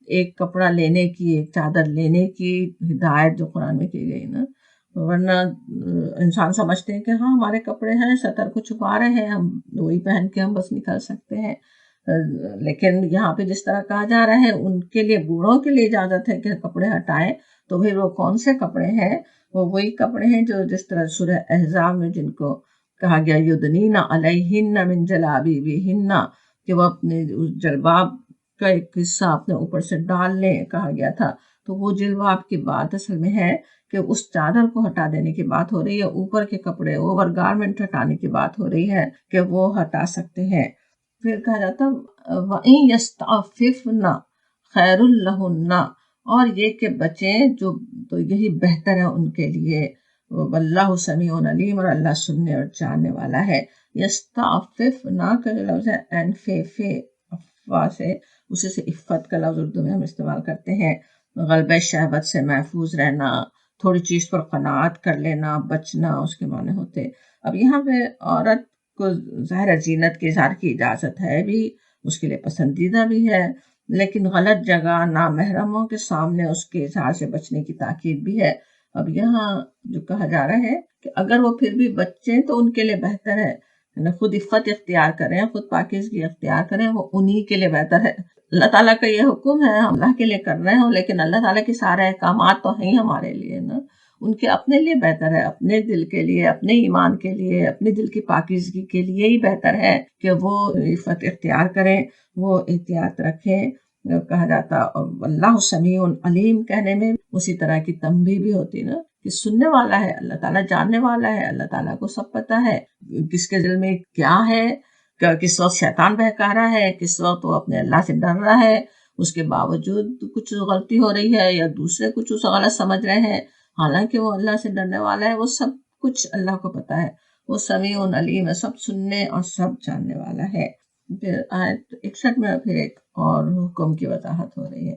ایک کپڑا لینے کی، ایک چادر لینے کی ہدایت جو قرآن میں کی گئی نا، ورنہ انسان سمجھتے ہیں کہ ہاں ہمارے کپڑے ہیں، سطر کو چھپا رہے ہیں، ہم وہی پہن کے ہم بس نکل سکتے ہیں۔ لیکن یہاں پہ جس طرح کہا جا رہا ہے ان کے لیے، بوڑھوں کے لیے اجازت ہے کہ کپڑے ہٹائیں، تو پھر وہ کون سے کپڑے ہیں؟ وہ وہی کپڑے ہیں جو جس طرح سورہ احزاب میں جن کو کہا گیا یدنین علیہن من جلابیبہن، کہ وہ اپنے جلباب کا ایک حصہ اپنے اوپر سے ڈال لیں کہا گیا تھا۔ تو وہ جلباب کی بات اصل میں ہے کہ اس چادر کو ہٹا دینے کی بات ہو رہی ہے، اوپر کے کپڑے، اوور گارمنٹ ہٹانے کی بات ہو رہی ہے کہ وہ ہٹا سکتے ہیں۔ پھر کہا جاتا وَإِن يَسْتَعْفِفْنَ خَيْرٌ لَهُنَّ، اور یہ کہ بچیں جو، تو یہی بہتر ہے ان کے لیے۔ واللہ سمیع علیم، اور اللہ سننے اور جاننے والا ہے۔ یستعففنا کا جو لفظ ہے انفیف، افوا سے، اسی سے عفت کا لفظ اردو میں ہم استعمال کرتے ہیں، غلبہ شہوت سے محفوظ رہنا، تھوڑی چیز پر قناعت کر لینا، بچنا، اس کے معنی ہوتے۔ اب یہاں پہ عورت کو ظاہر زینت کے اظہار کی اجازت ہے بھی، اس کے لیے پسندیدہ بھی ہے، لیکن غلط جگہ، نامحرموں کے سامنے اس کے اظہار سے بچنے کی تاکید بھی ہے۔ اب یہاں جو کہا جا رہا ہے کہ اگر وہ پھر بھی بچیں تو ان کے لیے بہتر ہے، خود عفت اختیار کریں، خود پاکیزگی اختیار کریں، وہ انہی کے لیے بہتر ہے۔ اللہ تعالیٰ کا یہ حکم ہے، ہم اللہ کے لیے کر رہے ہوں، لیکن اللہ تعالیٰ کے سارے احکامات تو ہیں ہمارے لیے نا، ان کے اپنے لیے بہتر ہے، اپنے دل کے لیے، اپنے ایمان کے لیے، اپنے دل کی پاکیزگی کے لیے ہی بہتر ہے کہ وہ عفت اختیار کریں، وہ احتیاط رکھیں۔ کہا جاتا اور اللہ سمیع علیم کہنے میں اسی طرح کی تنبیہ بھی ہوتی نا، کہ سننے والا ہے اللہ تعالیٰ، جاننے والا ہے اللہ تعالیٰ کو سب پتہ ہے کس کے دل میں کیا ہے، کس وقت شیطان بہکا رہا ہے، کس وقت وہ اپنے اللہ سے ڈر رہا ہے، اس کے باوجود کچھ غلطی ہو رہی ہے یا دوسرے کچھ اسے غلط سمجھ رہے ہیں، حالانکہ وہ اللہ سے ڈرنے والا ہے، وہ سب کچھ اللہ کو پتہ ہے، وہ سمیع علیم ہے، سب سننے اور سب جاننے والا ہے۔ پھر آیت 61 میں پھر ایک اور حکم کی وضاحت ہو رہی ہے،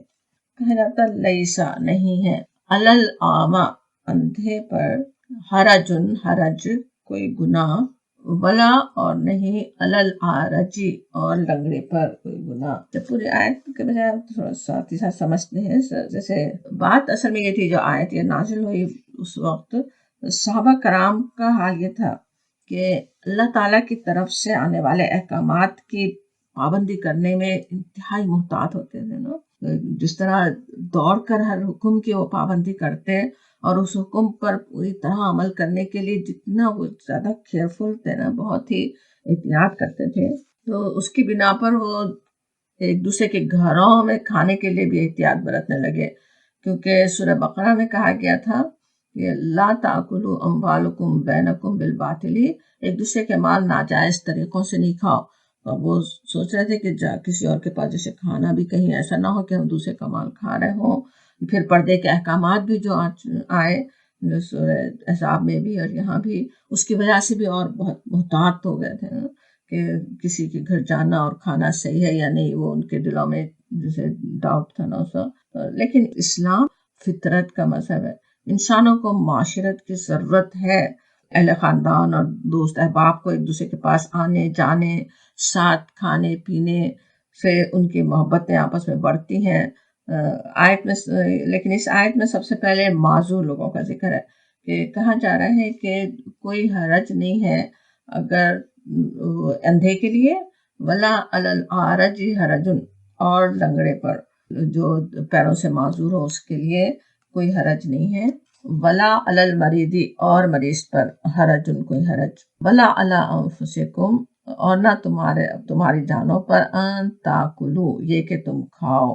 کہا جاتا لیسا نہیں ہے، علل اعمیٰ اندھے پر، حرجن حرج کوئی گناہ، ولا اور نہیں، علل اعرجی اور لنگڑے پر کوئی گناہ۔ جب پوری آیت کے بجائے تھوڑا ساتھ ہی ساتھ سمجھتے ہیں، جیسے بات اصل میں یہ تھی، جو آیت یہ نازل ہوئی اس وقت صحابہ کرام کا حال یہ تھا کہ اللہ تعالیٰ کی طرف سے آنے والے احکامات کی پابندی کرنے میں انتہائی محتاط ہوتے تھے نا، جس طرح دوڑ کر ہر حکم کی وہ پابندی کرتے اور اس حکم پر پوری طرح عمل کرنے کے لیے جتنا وہ زیادہ کیئرفل تھے نا، بہت ہی احتیاط کرتے تھے، تو اس کی بنا پر وہ ایک دوسرے کے گھروں میں کھانے کے لیے بھی احتیاط برتنے لگے، کیونکہ سورہ بقرہ میں کہا گیا تھا کہ لا تاکلوا اموالکم بینکم بالباطل، ایک دوسرے کے مال ناجائز طریقوں سے نہیں کھاؤ۔ اور وہ سوچ رہے تھے کہ کسی اور کے پاس جیسے کھانا بھی کہیں ایسا نہ ہو کہ ہم دوسرے کا مال کھا رہے ہوں۔ پھر پردے کے احکامات بھی جو آئے سورہ احزاب میں بھی اور یہاں بھی، اس کی وجہ سے بھی اور بہت محتاط ہو گئے تھے کہ کسی کے گھر جانا اور کھانا صحیح ہے یا نہیں، وہ ان کے دلوں میں جیسے ڈاؤٹ تھا نا اس وقت۔ لیکن اسلام فطرت کا مذہب ہے، انسانوں کو معاشرت کی ضرورت ہے، اہل خاندان اور دوست احباب کو ایک دوسرے کے پاس آنے جانے، ساتھ کھانے پینے سے ان کی محبتیں آپس میں بڑھتی ہیں۔ آیت میں، لیکن اس آیت میں سب سے پہلے معذور لوگوں کا ذکر ہے، کہ کہا جا رہا ہے کہ کوئی حرج نہیں ہے اگر اندھے کے لیے، ولا علل اعرج حرجن، اور لنگڑے پر جو پیروں سے معذور ہو اس کے لیے کوئی حرج نہیں ہے، ولا علل مریضی، اور مریض پر حرجن کوئی حرج، ولا علی انفسکم، اور نہ تمہاری جانوں پر، ان تاکلو یہ کہ تم کھاؤ،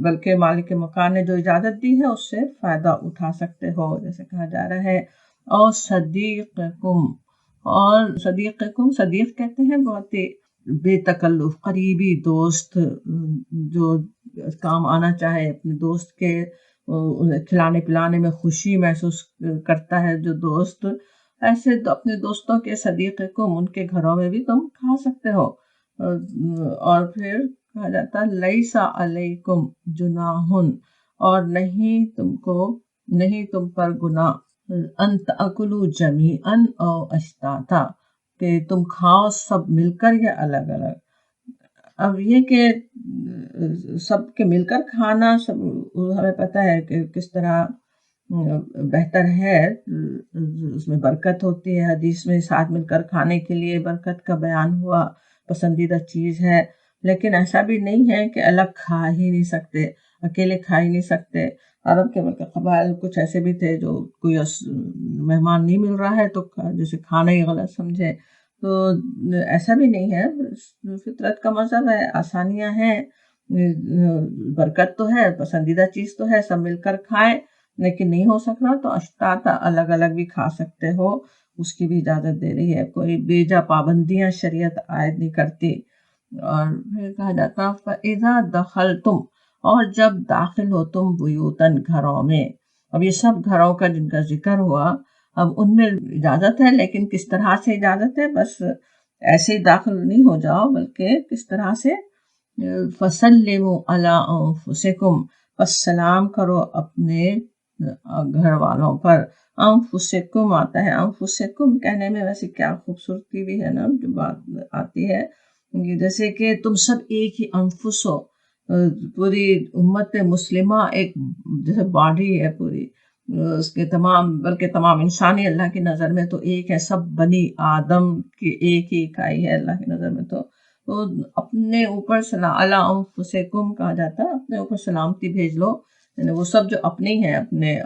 بلکہ مالک مکان نے جو اجازت دی ہے اس سے فائدہ اٹھا سکتے ہو، جیسے کہا جا رہا ہے۔ اور صدیقکم، اور صدیقکم، صدیق کہتے ہیں بہت ہی بے تکلف قریبی دوست، جو کام آنا چاہے اپنے دوست کے کھلانے پلانے میں خوشی محسوس کرتا ہے جو دوست، ایسے تو اپنے دوستوں کے صدیقکم، ان کے گھروں میں بھی تم کھا سکتے ہو۔ اور پھر کہا جاتا ہے لیسا علیکم جناح، اور نہیں تم پر گناہ، ان تاکلوا جمیعا او اشتاتا، کہ تم کھاؤ سب مل کر یا الگ الگ۔ اب یہ کہ سب کے مل کر کھانا، سب ہمیں پتہ ہے کہ کس طرح بہتر ہے، اس میں برکت ہوتی ہے، حدیث میں ساتھ مل کر کھانے کے لیے برکت کا بیان ہوا، پسندیدہ چیز ہے۔ لیکن ایسا بھی نہیں ہے کہ الگ کھا ہی نہیں سکتے، اکیلے کھا ہی نہیں سکتے۔ عرب کے قبائل کچھ ایسے بھی تھے جو کوئی مہمان نہیں مل رہا ہے تو جیسے کھانا ہی غلط سمجھے، تو ایسا بھی نہیں ہے، فطرت کا مذہب ہے، آسانیاں ہیں، برکت تو ہے، پسندیدہ چیز تو ہے، سب مل کر کھائیں۔ لیکن نہیں ہو سک رہا تو اشتاتا، الگ الگ بھی کھا سکتے ہو، اس کی بھی اجازت دے رہی ہے، کوئی بیجا پابندیاں شریعت عائد نہیں کرتی۔ اور پھر کہا جاتا فَإِذَا دَخَلْتُمْ، اور جب داخل ہو تم بیوتن، گھروں میں۔ اب یہ سب گھروں کا جن کا ذکر ہوا، اب ان میں اجازت ہے، لیکن کس طرح سے اجازت ہے؟ بس ایسے ہی داخل نہیں ہو جاؤ، بلکہ کس طرح سے فَسَلِّمُوا عَلَىٰ أَنفُسِكُمْ، بس سلام کرو اپنے گھر والوں پر۔ انفسکم آتا ہے، انفسکم کہنے میں ویسے کیا خوبصورتی بھی ہے نا، جو بات آتی ہے جیسے کہ تم سب ایک ہی انفس ہو، پوری امت مسلمہ ایک جیسے باڈی ہے پوری، اس کے تمام، بلکہ تمام انسانی اللہ کی نظر میں تو ایک ہے، سب بنی آدم کی ایک ہی اکائی ہے اللہ کی نظر میں۔ تو اپنے اوپر علی انفسکم کہا جاتا ہے، اپنے اوپر سلامتی بھیج لو، یعنی وہ سب جو اپنے ہی ہیں، اپنے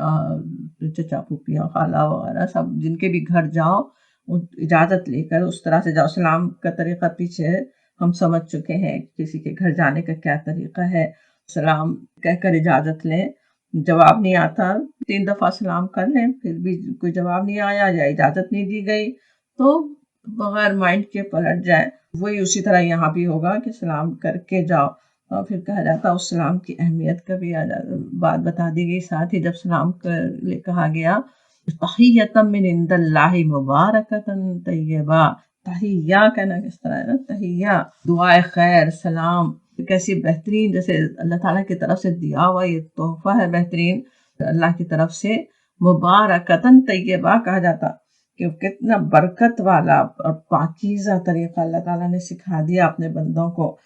چچا پھوپھیاں خالہ وغیرہ سب جن کے بھی گھر جاؤ، اجازت لے کر اس طرح سے جاؤ۔ سلام کا طریقہ پیچھے ہم سمجھ چکے ہیں، کسی کے گھر جانے کا کیا طریقہ ہے، سلام کہہ کر اجازت لیں، جواب نہیں آتا 3 دفعہ سلام کر لیں، پھر بھی کوئی جواب نہیں آیا یا اجازت نہیں دی گئی تو بغیر مائنڈ کے پلٹ جائیں۔ وہی اسی طرح یہاں بھی ہوگا کہ سلام کر کے جاؤ۔ اور پھر کہا جاتا اس سلام کی اہمیت کا بھی بات بتا دی گئی، ساتھ ہی جب سلام کہا گیا تحیۃ من عند اللہ مبارکۃ طیبہ، تحیہ کہنا کس طرح ہے نا، تحیہ دعائے خیر، سلام کیسی بہترین، جیسے اللہ تعالیٰ کی طرف سے دیا ہوا یہ تحفہ ہے بہترین اللہ کی طرف سے، مبارکۃ طیبہ کہا جاتا کہ کتنا برکت والا اور پاکیزہ طریقہ اللہ تعالیٰ نے سکھا دیا اپنے بندوں کو،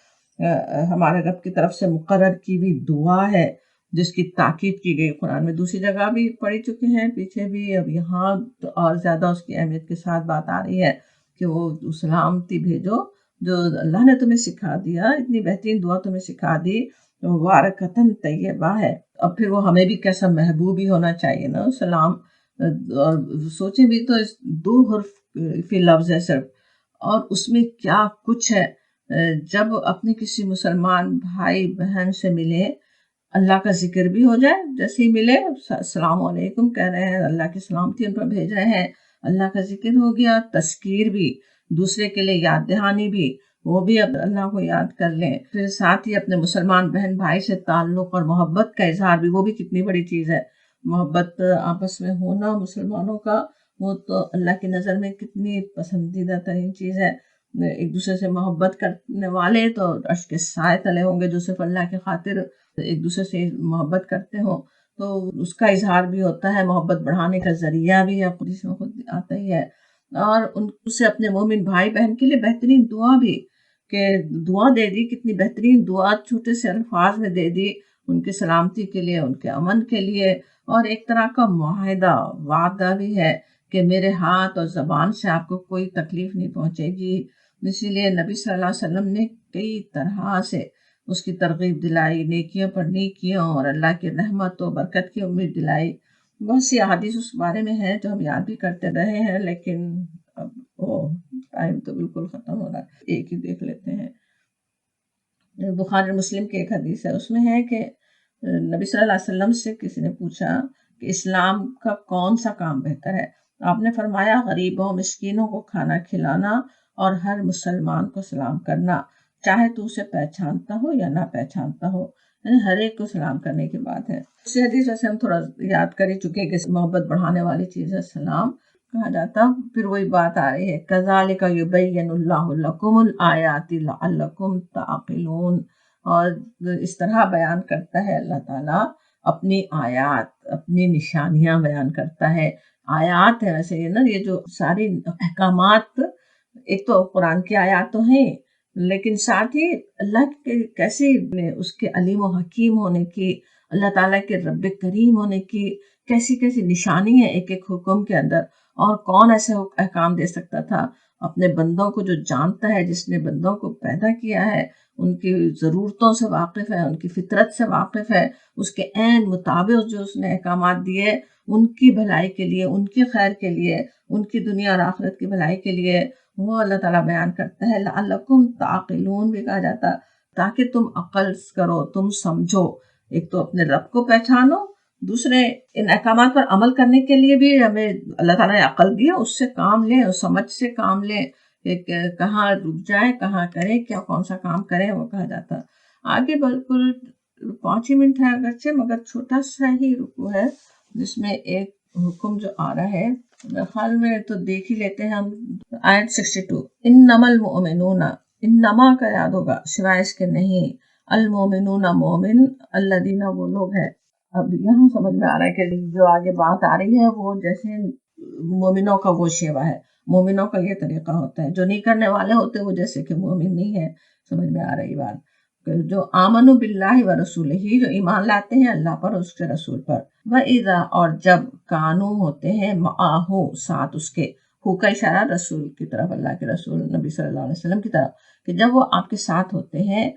ہمارے رب کی طرف سے مقرر کی ہوئی دعا ہے جس کی تاکید کی گئی قرآن میں، دوسری جگہ بھی پڑھی چکے ہیں پیچھے بھی، اب یہاں تو اور زیادہ اس کی اہمیت کے ساتھ بات آ رہی ہے کہ وہ سلامتی بھیجو جو اللہ نے تمہیں سکھا دیا، اتنی بہترین دعا تمہیں سکھا دی، مبارکۃ طیبہ ہے۔ اب پھر وہ ہمیں بھی کیسا محبوب ہی ہونا چاہیے نا سلام، اور سوچیں بھی تو 2 حرف فی لفظ ہے صرف، اور اس میں کیا کچھ ہے۔ جب اپنے کسی مسلمان بھائی بہن سے ملے، اللہ کا ذکر بھی ہو جائے، جیسے ہی ملے السلام علیکم کہہ رہے ہیں، اللہ کی سلامتی ان پر بھیج رہے ہیں، اللہ کا ذکر ہو گیا، تذکیر بھی، دوسرے کے لیے یاد دہانی بھی، وہ بھی اب اللہ کو یاد کر لیں، پھر ساتھ ہی اپنے مسلمان بہن بھائی سے تعلق اور محبت کا اظہار بھی، وہ بھی کتنی بڑی چیز ہے، محبت آپس میں ہونا مسلمانوں کا، وہ تو اللہ کی نظر میں کتنی پسندیدہ ترین چیز ہے۔ ایک دوسرے سے محبت کرنے والے تو عرش کے سائے تلے ہوں گے، جو صرف اللہ کی خاطر ایک دوسرے سے محبت کرتے ہوں، تو اس کا اظہار بھی ہوتا ہے، محبت بڑھانے کا ذریعہ بھی خود سے خود آتا ہی ہے۔ اور ان سے اپنے مومن بھائی بہن کے لیے بہترین دعا بھی، کہ دعا دے دی، کتنی بہترین دعا چھوٹے سے الفاظ میں دے دی ان کی سلامتی کے لیے، ان کے امن کے لیے، اور ایک طرح کا معاہدہ، وعدہ بھی ہے کہ میرے ہاتھ اور زبان سے آپ کو کوئی تکلیف نہیں پہنچے گی۔ اسی لیے نبی صلی اللہ علیہ وسلم نے کئی طرح سے اس کی ترغیب دلائی، نیکیوں پر نیکیوں اور اللہ کی رحمت و برکت کی امید دلائی۔ بہت سی احادیث اس بارے میں ہیں جو ہم یاد بھی کرتے رہے ہیں، لیکن اب ٹائم تو بالکل ختم ہو رہا ہے، ایک ہی دیکھ لیتے ہیں۔ بخاری مسلم کی ایک حدیث ہے، اس میں ہے کہ نبی صلی اللہ علیہ وسلم سے کسی نے پوچھا کہ اسلام کا کون سا کام بہتر ہے؟ آپ نے فرمایا غریبوں مسکینوں کو کھانا کھلانا اور ہر مسلمان کو سلام کرنا، چاہے تو اسے پہچانتا ہو یا نہ پہچانتا ہو، یعنی ہر ایک کو سلام کرنے کی بات ہے۔ اسی حدیث ویسے ہم تھوڑا یاد کر ہی چکے کہ محبت بڑھانے والی چیز ہے سلام کہا جاتا۔ پھر وہی بات آ رہی ہے کذالک یبین اللہ لکم الآیات لعلکم تعقلون، اور اس طرح بیان کرتا ہے اللہ تعالیٰ اپنی آیات، اپنی نشانیاں بیان کرتا ہے۔ آیات ہے ویسے یہ نا، یہ جو ساری احکامات، ایک تو قرآن کی آیات تو ہیں، لیکن ساتھ ہی اللہ کے کیسے اس کے علیم و حکیم ہونے کی، اللہ تعالیٰ کے رب کریم ہونے کی کیسی کیسی نشانی ہے ایک ایک حکم کے اندر۔ اور کون ایسے احکام دے سکتا تھا اپنے بندوں کو، جو جانتا ہے، جس نے بندوں کو پیدا کیا ہے، ان کی ضرورتوں سے واقف ہے، ان کی فطرت سے واقف ہے، اس کے عین مطابق جو اس نے احکامات دیے ان کی بھلائی کے لیے، ان کی خیر کے لیے، ان کی دنیا اور آخرت کی بھلائی کے لیے، وہ اللہ تعالیٰ بیان کرتا ہے۔ لعلکم تعقلون بھی کہا جاتا، تاکہ تم عقل کرو، تم سمجھو، ایک تو اپنے رب کو پہچانو، دوسرے ان احکامات پر عمل کرنے کے لیے بھی ہمیں اللہ تعالیٰ نے عقل دیا، اس سے کام لیں، اس سمجھ سے کام لیں کہ کہاں رک جائے، کہاں کریں، کیا کون سا کام کریں، وہ کہا جاتا۔ آگے بالکل 5 ہی منٹ ہے اگرچہ، مگر چھوٹا سا ہی رکو ہے جس میں ایک حکم جو آ رہا ہے، میرے خیال میں تو دیکھ ہی لیتے ہیں ہم۔ آیت 62، انما المؤمنون، انما کا یاد ہوگا سوائے اس کے نہیں، المؤمنون مومن، الذین وہ لوگ ہیں۔ اب یہاں سمجھ میں آ رہا ہے کہ جو آگے بات آ رہی ہے وہ جیسے مومنوں کا وہ شیوا ہے، مومنوں کا یہ طریقہ ہوتا ہے، جو نہیں کرنے والے ہوتے وہ جیسے کہ مومن نہیں ہے۔ سمجھ میں آ رہی بات، جو آمنوا باللہ و رسولہ، جو ایمان لاتے ہیں اللہ پر اور اس کے رسول پر، وَإِذَا، اور جب، کانو ہوتے ہیں، معاہو ساتھ اس کے، ہو کا اشارہ رسول کی طرف، اللہ کے رسول نبی صلی اللہ علیہ وسلم کی طرف، کہ جب وہ آپ کے ساتھ ہوتے ہیں،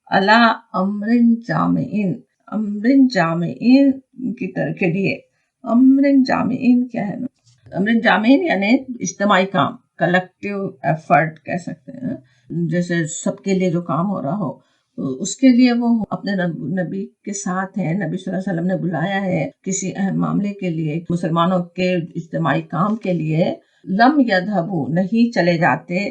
علی امر جامعین، امر جامعین کی طرح کے لیے، امر جامعین کیا ہے نا، امر جامعین یعنی اجتماعی کام، کلیکٹیو ایفرٹ کہہ سکتے ہیں، جیسے سب کے لیے جو کام ہو رہا ہو، اس کے لیے وہ اپنے نبی کے ساتھ ہیں۔ نبی صلی اللہ علیہ وسلم نے بلایا ہے کسی اہم معاملے کے لیے، مسلمانوں کے اجتماعی کام کے لیے، لم یذهبوا، نہیں چلے جاتے،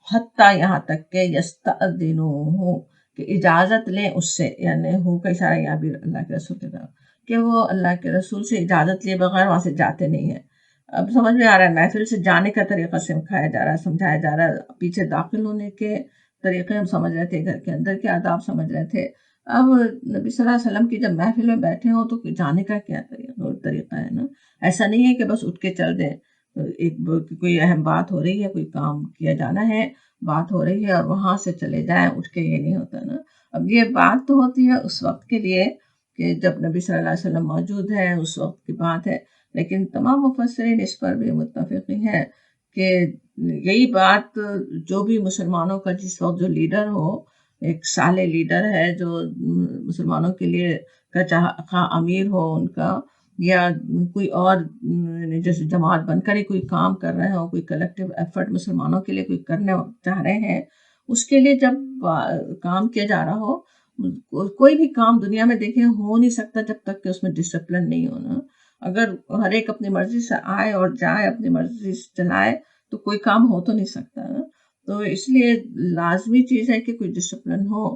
حتیٰ یہاں تک کہ یستأذنوہ، کہ اجازت لیں اس سے، یعنی ہو کا اشارہ یہاں بھی اللہ کے رسول کی طرف، کہ وہ اللہ کے رسول سے اجازت لیے بغیر وہاں سے جاتے نہیں ہیں۔ اب سمجھ میں آ رہا ہے، محفل سے جانے کا طریقہ سکھایا جا رہا ہے، سمجھایا جا رہا ہے، پیچھے داخل ہونے کے طریقے ہم سمجھ رہے تھے، گھر کے اندر کے آداب سمجھ رہے تھے۔ اب نبی صلی اللہ علیہ وسلم کی جب محفل میں بیٹھے ہوں تو جانے کا کیا طریقہ ہے نا، ایسا نہیں ہے کہ بس اٹھ کے چل دیں، ایک کوئی اہم بات ہو رہی ہے، کوئی کام کیا جانا ہے، بات ہو رہی ہے اور وہاں سے چلے جائیں اٹھ کے، یہ نہیں ہوتا نا۔ اب یہ بات تو ہوتی ہے اس وقت کے لیے کہ جب نبی صلی اللہ علیہ وسلم موجود ہے، اس وقت کی بات ہے، لیکن تمام مفسرین اس پر بھی متفق ہیں کہ یہی بات جو بھی مسلمانوں کا جس وقت جو لیڈر ہو، ایک صالح لیڈر ہے جو مسلمانوں کے لیے کا امیر ہو ان کا، یا کوئی اور جیسے جماعت بن کر ہی کوئی کام کر رہے ہوں، کوئی کلیکٹیو ایفرٹ مسلمانوں کے لیے کوئی کرنے چاہ رہے ہیں، اس کے لیے جب کام کیا جا رہا ہو، کوئی بھی کام دنیا میں دیکھیں ہو نہیں سکتا جب تک کہ اس میں ڈسپلن نہیں ہونا۔ اگر ہر ایک اپنی مرضی سے آئے اور جائے، اپنی مرضی سے چلائے، تو کوئی کام ہو تو نہیں سکتا نا۔ تو اس لیے لازمی چیز ہے کہ کوئی ڈسپلن ہو،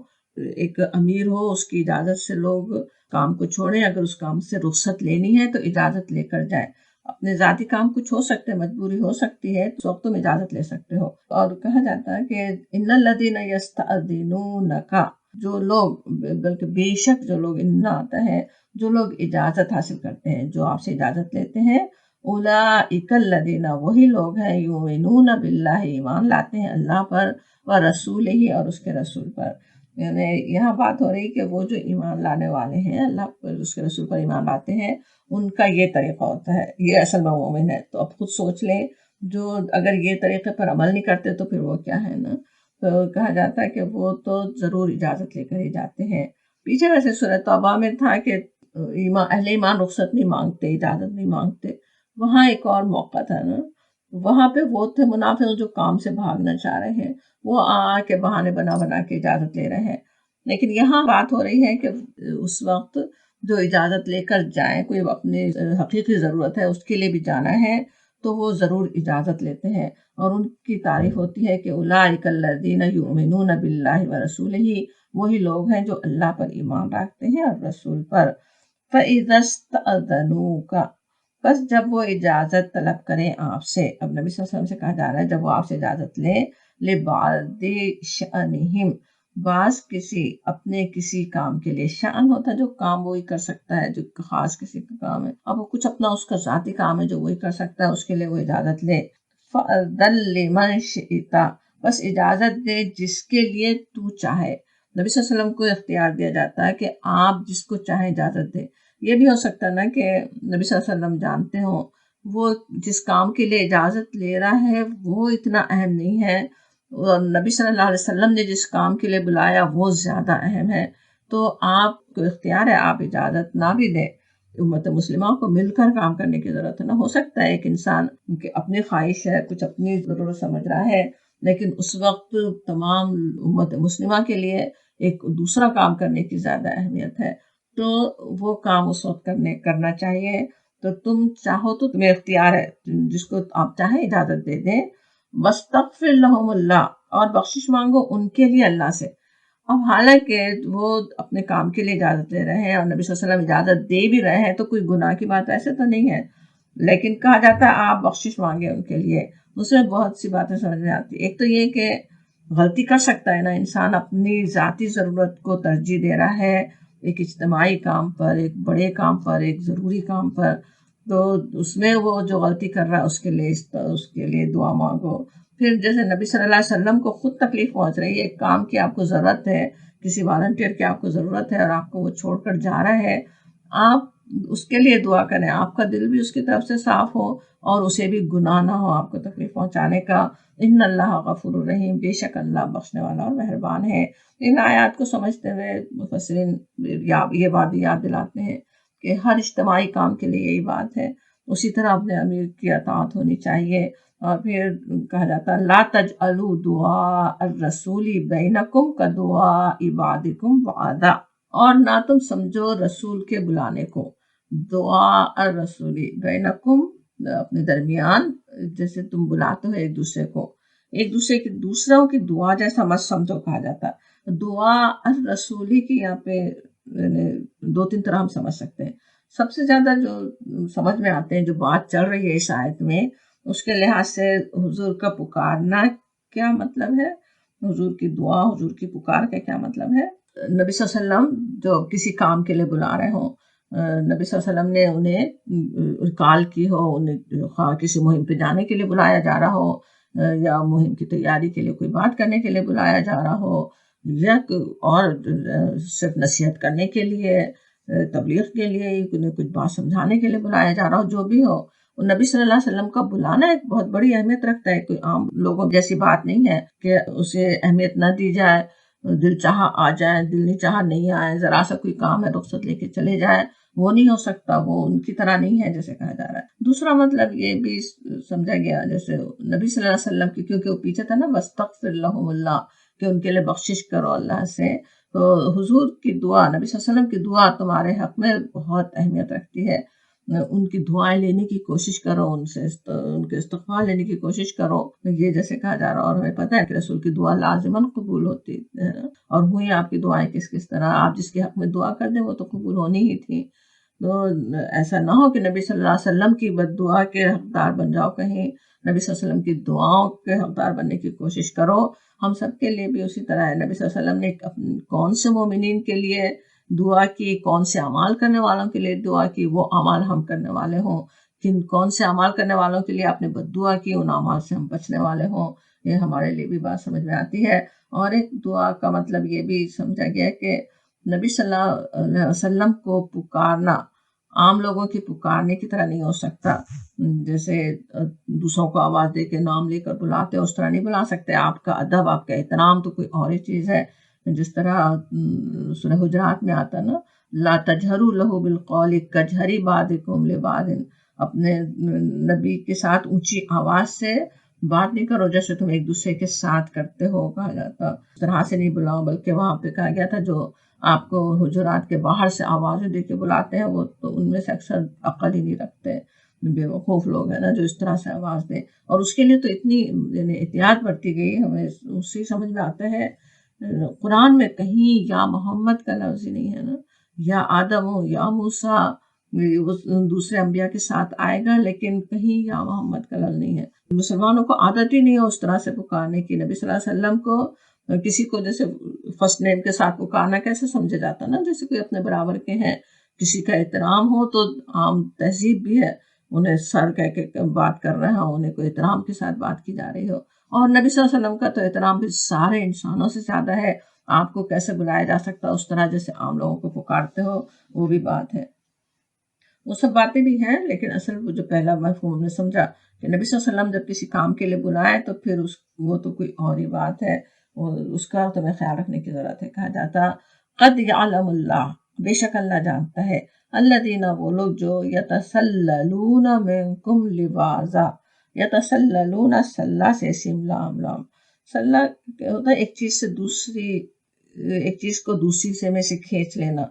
ایک امیر ہو، اس کی اجازت سے لوگ کام کو چھوڑیں، اگر اس کام سے رخصت لینی ہے تو اجازت لے کر جائے۔ اپنے ذاتی کام کچھ ہو سکتے ہیں، مجبوری ہو سکتی ہے، تو تم اجازت لے سکتے ہو۔ اور کہا جاتا ہے کہ ان الذین یستأذنونک، جو لوگ، بلکہ بے شک جو لوگ، ان آتا ہے جو لوگ اجازت حاصل کرتے ہیں، جو آپ سے اجازت لیتے ہیں، اولئک الذین، وہی لوگ ہیں، یؤمنون باللہ، ایمان لاتے ہیں اللہ پر، ورسولہ، اور اس کے رسول پر۔ یعنی یہاں بات ہو رہی کہ وہ جو ایمان لانے والے ہیں، اللہ پر، اس کے رسول پر ایمان لاتے ہیں، ان کا یہ طریقہ ہوتا ہے، یہ اصل میں مومن ہے۔ تو اب خود سوچ لیں، جو اگر یہ طریقے پر عمل نہیں کرتے تو پھر وہ کیا ہے نا۔ تو کہا جاتا ہے کہ وہ تو ضرور اجازت لے کر ہی جاتے ہیں۔ پیچھے ویسے سورۃ توبہ میں تھا کہ اہل ایمان رخصت نہیں مانگتے، اجازت نہیں مانگتے، وہاں ایک اور موقع تھا نا، وہاں پہ وہ تھے منافق جو کام سے بھاگنا چاہ رہے ہیں، وہ آ کے بہانے بنا بنا کے اجازت لے رہے ہیں۔ لیکن یہاں بات ہو رہی ہے کہ اس وقت جو اجازت لے کر جائیں، کوئی اپنی حقیقی ضرورت ہے اس کے لیے بھی جانا ہے تو وہ ضرور اجازت لیتے ہیں، اور ان کی تعریف ہوتی ہے کہ اولئک الذین یؤمنون باللہ ورسولہ، وہی لوگ ہیں جو اللہ پر ایمان رکھتے ہیں اور رسول پر۔ فَإِذَا اسْتَأْذَنُوكَ، بس جب وہ اجازت طلب کریں آپ سے، اب نبی صلی اللہ علیہ وسلم سے کہا جا رہا ہے جب وہ آپ سے اجازت لیں، لِبَعْضِ شَأْنِهِمْ، بعض اپنے کسی کام کے لیے، شأن ہوتا ہے جو کام وہی کر سکتا ہے جو خاص کسی کا کام ہے، اب وہ کچھ اپنا اس کا ذاتی کام ہے جو وہی کر سکتا ہے، اس کے لیے وہ اجازت لے۔ فَأْذَن لِمَنْ شِئْتَ، بس اجازت دے جس کے لیے تو چاہے۔ نبی صلی اللہ علیہ وسلم کو اختیار دیا جاتا ہے کہ آپ جس کو چاہیں اجازت دیں۔ یہ بھی ہو سکتا ہے نا کہ نبی صلی اللہ علیہ وسلم جانتے ہوں وہ جس کام کے لیے اجازت لے رہا ہے وہ اتنا اہم نہیں ہے، اور نبی صلی اللہ علیہ وسلم نے جس کام کے لیے بلایا وہ زیادہ اہم ہے، تو آپ کو اختیار ہے آپ اجازت نہ بھی دیں۔ امت مسلمہ کو مل کر کام کرنے کی ضرورت ہے نا، ہو سکتا ہے ایک انسان کی اپنی خواہش ہے، کچھ اپنی ضرورت سمجھ رہا ہے، لیکن اس وقت تمام امت مسلمہ کے لیے ایک دوسرا کام کرنے کی زیادہ اہمیت ہے، تو وہ کام اس وقت کرنا چاہیے۔ تو تم چاہو تو تمہیں اختیار ہے، جس کو آپ چاہیں اجازت دے دیں۔ وَاسْتَغْفِرْ لَهُمُ اللَّهُ، اور بخشش مانگو ان کے لیے اللہ سے۔ اب حالانکہ وہ اپنے کام کے لیے اجازت دے رہے ہیں اور نبی صلی اللہ علیہ وسلم اجازت دے بھی رہے ہیں تو کوئی گناہ کی بات ایسے تو نہیں ہے، لیکن کہا جاتا ہے آپ بخشش مانگے ان کے لیے۔ اس میں بہت سی باتیں سمجھ میں آتی، ایک تو یہ کہ غلطی کر سکتا ہے نا انسان، اپنی ذاتی ضرورت کو ترجیح دے رہا ہے ایک اجتماعی کام پر، ایک بڑے کام پر، ایک ضروری کام پر، تو اس میں وہ جو غلطی کر رہا ہے اس کے لیے دعا مانگو۔ پھر جیسے نبی صلی اللہ علیہ وسلم کو خود تکلیف پہنچ رہی ہے، ایک کام کی آپ کو ضرورت ہے، کسی والنٹیئر کی آپ کو ضرورت ہے اور آپ کو وہ چھوڑ کر جا رہا ہے، آپ اس کے لیے دعا کریں، آپ کا دل بھی اس کی طرف سے صاف ہو اور اسے بھی گناہ نہ ہو آپ کو تکلیف پہنچانے کا۔ ان اللہ غفور الرحیم، بے شک اللہ بخشنے والا اور مہربان ہے۔ ان آیات کو سمجھتے ہوئے مفسرین یہ بات یاد دلاتے ہیں کہ ہر اجتماعی کام کے لیے یہی بات ہے، اسی طرح اپنے امیر کی اطاعت ہونی چاہیے۔ اور پھر کہا جاتا ہے لا تجعلوا دعاء الرسول بینکم کدعاء بعضکم بعضا، اور نہ تم سمجھو رسول کے بلانے کو دعاء الرسول بینکم، اپنے درمیان جیسے تم بلاتے ہو ایک دوسرے کی دوسروں کی دعا جیسا مت سمجھو، کہا جاتا دعاء الرسولی کی یہاں پہ دو تین طرح ہم سمجھ سکتے ہیں۔ سب سے زیادہ جو سمجھ میں آتے ہیں جو بات چل رہی ہے اس آیت میں، اس کے لحاظ سے حضور کا پکارنا کیا مطلب ہے، حضور کی دعا، حضور کی پکار کا کیا مطلب ہے۔ نبی صلی اللہ علیہ وسلم جو کسی کام کے لیے بلا رہے ہوں، نبی صلی اللہ علیہ وسلم نے انہیں کال کی ہو، انہیں کسی مہم پہ جانے کے لیے بلایا جا رہا ہو، یا مہم کی تیاری کے لیے کوئی بات کرنے کے لیے بلایا جا رہا ہو، یا اور صرف نصیحت کرنے کے لیے، تبلیغ کے لیے، انہیں کچھ بات سمجھانے کے لیے بلایا جا رہا ہو، جو بھی ہو، نبی صلی اللہ علیہ وسلم کا بلانا ایک بہت بڑی اہمیت رکھتا ہے، کوئی عام لوگوں جیسی بات نہیں ہے کہ اسے اہمیت نہ دی جائے، دل چاہا آ جائے، دل نہیں چاہا نہیں آئے، ذرا سا کوئی کام ہے رخصت لے کے چلے جائے، وہ نہیں ہو سکتا، وہ ان کی طرح نہیں ہے جیسے کہا جا رہا ہے۔ دوسرا مطلب یہ بھی سمجھا گیا جیسے نبی صلی اللہ علیہ وسلم کی، کیونکہ وہ پیچھے تھا نا وَاسْتَغْفِرْ لَهُمُ اللَّهُ، کہ ان کے لیے بخشش کرو اللہ سے، تو حضور کی دعا، نبی صلی اللہ علیہ وسلم کی دعا تمہارے حق میں بہت اہمیت رکھتی ہے، ان کی دعائیں لینے کی کوشش کرو، ان کے استغفار لینے کی کوشش کرو، یہ جیسے کہا جا رہا ہے۔ اور ہمیں پتہ ہے کہ رسول کی دعا لازماً قبول ہوتی ہے، اور ہوئی آپ کی دعائیں کس طرح، آپ جس کے حق میں دعا کر دیں وہ تو قبول ہونی ہی تھی۔ تو ایسا نہ ہو کہ نبی صلی اللہ علیہ وسلم کی بد دعا کے حقدار بن جاؤ، کہیں نبی صلی اللہ علیہ وسلم کی دعاؤں کے حقدار بننے کی کوشش کرو۔ ہم سب کے لیے بھی اسی طرح ہے، نبی صلی اللہ علیہ وسلم نے کون سے مومنین کے لیے دعا کی، کون سے اعمال کرنے والوں کے لیے دعا کی، وہ اعمال ہم کرنے والے ہوں، کون سے اعمال کرنے والوں کے لیے آپ نے بد دعا کی، ان اعمال سے ہم بچنے والے ہوں، یہ ہمارے لیے بھی بات سمجھ میں آتی ہے۔ اور ایک دعا کا مطلب یہ بھی سمجھا گیا کہ نبی صلی اللہ علیہ وسلم کو پکارنا عام لوگوں کی پکارنے کی طرح نہیں ہو سکتا، جیسے دوسروں کو آواز دے کے نام لے کر بلاتے اس طرح نہیں بلا سکتے۔ آپ کا ادب، آپ کا احترام تو کوئی اور ہی چیز ہے، جس طرح سورہ حجرات میں آتا نا لا تجہروا لہ بالقول کجہر بعضکم لبعض، اپنے نبی کے ساتھ اونچی آواز سے بات نہیں کرو جیسے تم ایک دوسرے کے ساتھ کرتے ہو، کہا جاتا اس طرح سے نہیں بلاؤ، بلکہ وہاں پہ کہا گیا تھا جو آپ کو حجرات کے باہر سے آوازیں دے کے بلاتے ہیں، وہ تو ان میں سے اکثر عقل ہی نہیں رکھتے، بے وقوف لوگ ہیں نا جو اس طرح سے آواز دیں. اور اس کے لیے تو اتنی یعنی احتیاط برتی گئی. ہمیں اسی سمجھ میں آتا ہے قرآن میں کہیں یا محمد کا لفظ ہی نہیں ہے نا، یا آدم ہو یا موسیٰ دوسرے انبیاء کے ساتھ آئے گا، لیکن کہیں یا محمد کا لفظ نہیں ہے. مسلمانوں کو عادت ہی نہیں ہے اس طرح سے پکارنے کی. نبی صلی اللہ علیہ وسلم کو کسی کو جیسے فرسٹ نیم کے ساتھ پکارنا کیسے سمجھا جاتا نا، جیسے کوئی اپنے برابر کے ہیں. کسی کا احترام ہو تو عام تہذیب بھی ہے، انہیں سر کہہ کے بات کر رہے ہوں، انہیں کوئی احترام کے ساتھ بات کی جا رہی ہو. اور نبی صلی اللہ علیہ وسلم کا تو احترام بھی سارے انسانوں سے زیادہ ہے. آپ کو کیسے بلایا جا سکتا اس طرح جیسے عام لوگوں کو پکارتے ہو، وہ بھی بات ہے. وہ سب باتیں بھی ہیں، لیکن اصل وہ جو پہلا مفہوم ہم نے سمجھا کہ نبی صلی اللہ علیہ وسلم جب کسی کام کے لیے بلائے تو پھر وہ تو کوئی اور ہی بات ہے، اس کا تو ہمیں خیال رکھنے کی ضرورت ہے. کہا جاتا قد یعلم اللہ، بے شک اللہ جانتا ہے، الذین وہ لوگ جو یتسللون منکم لواذا. یتسللون سلہ سے سیم لام لام. سلہ ہوتا ہے ایک چیز سے دوسری، ایک چیز کو دوسری سے میں سے کھینچ لینا،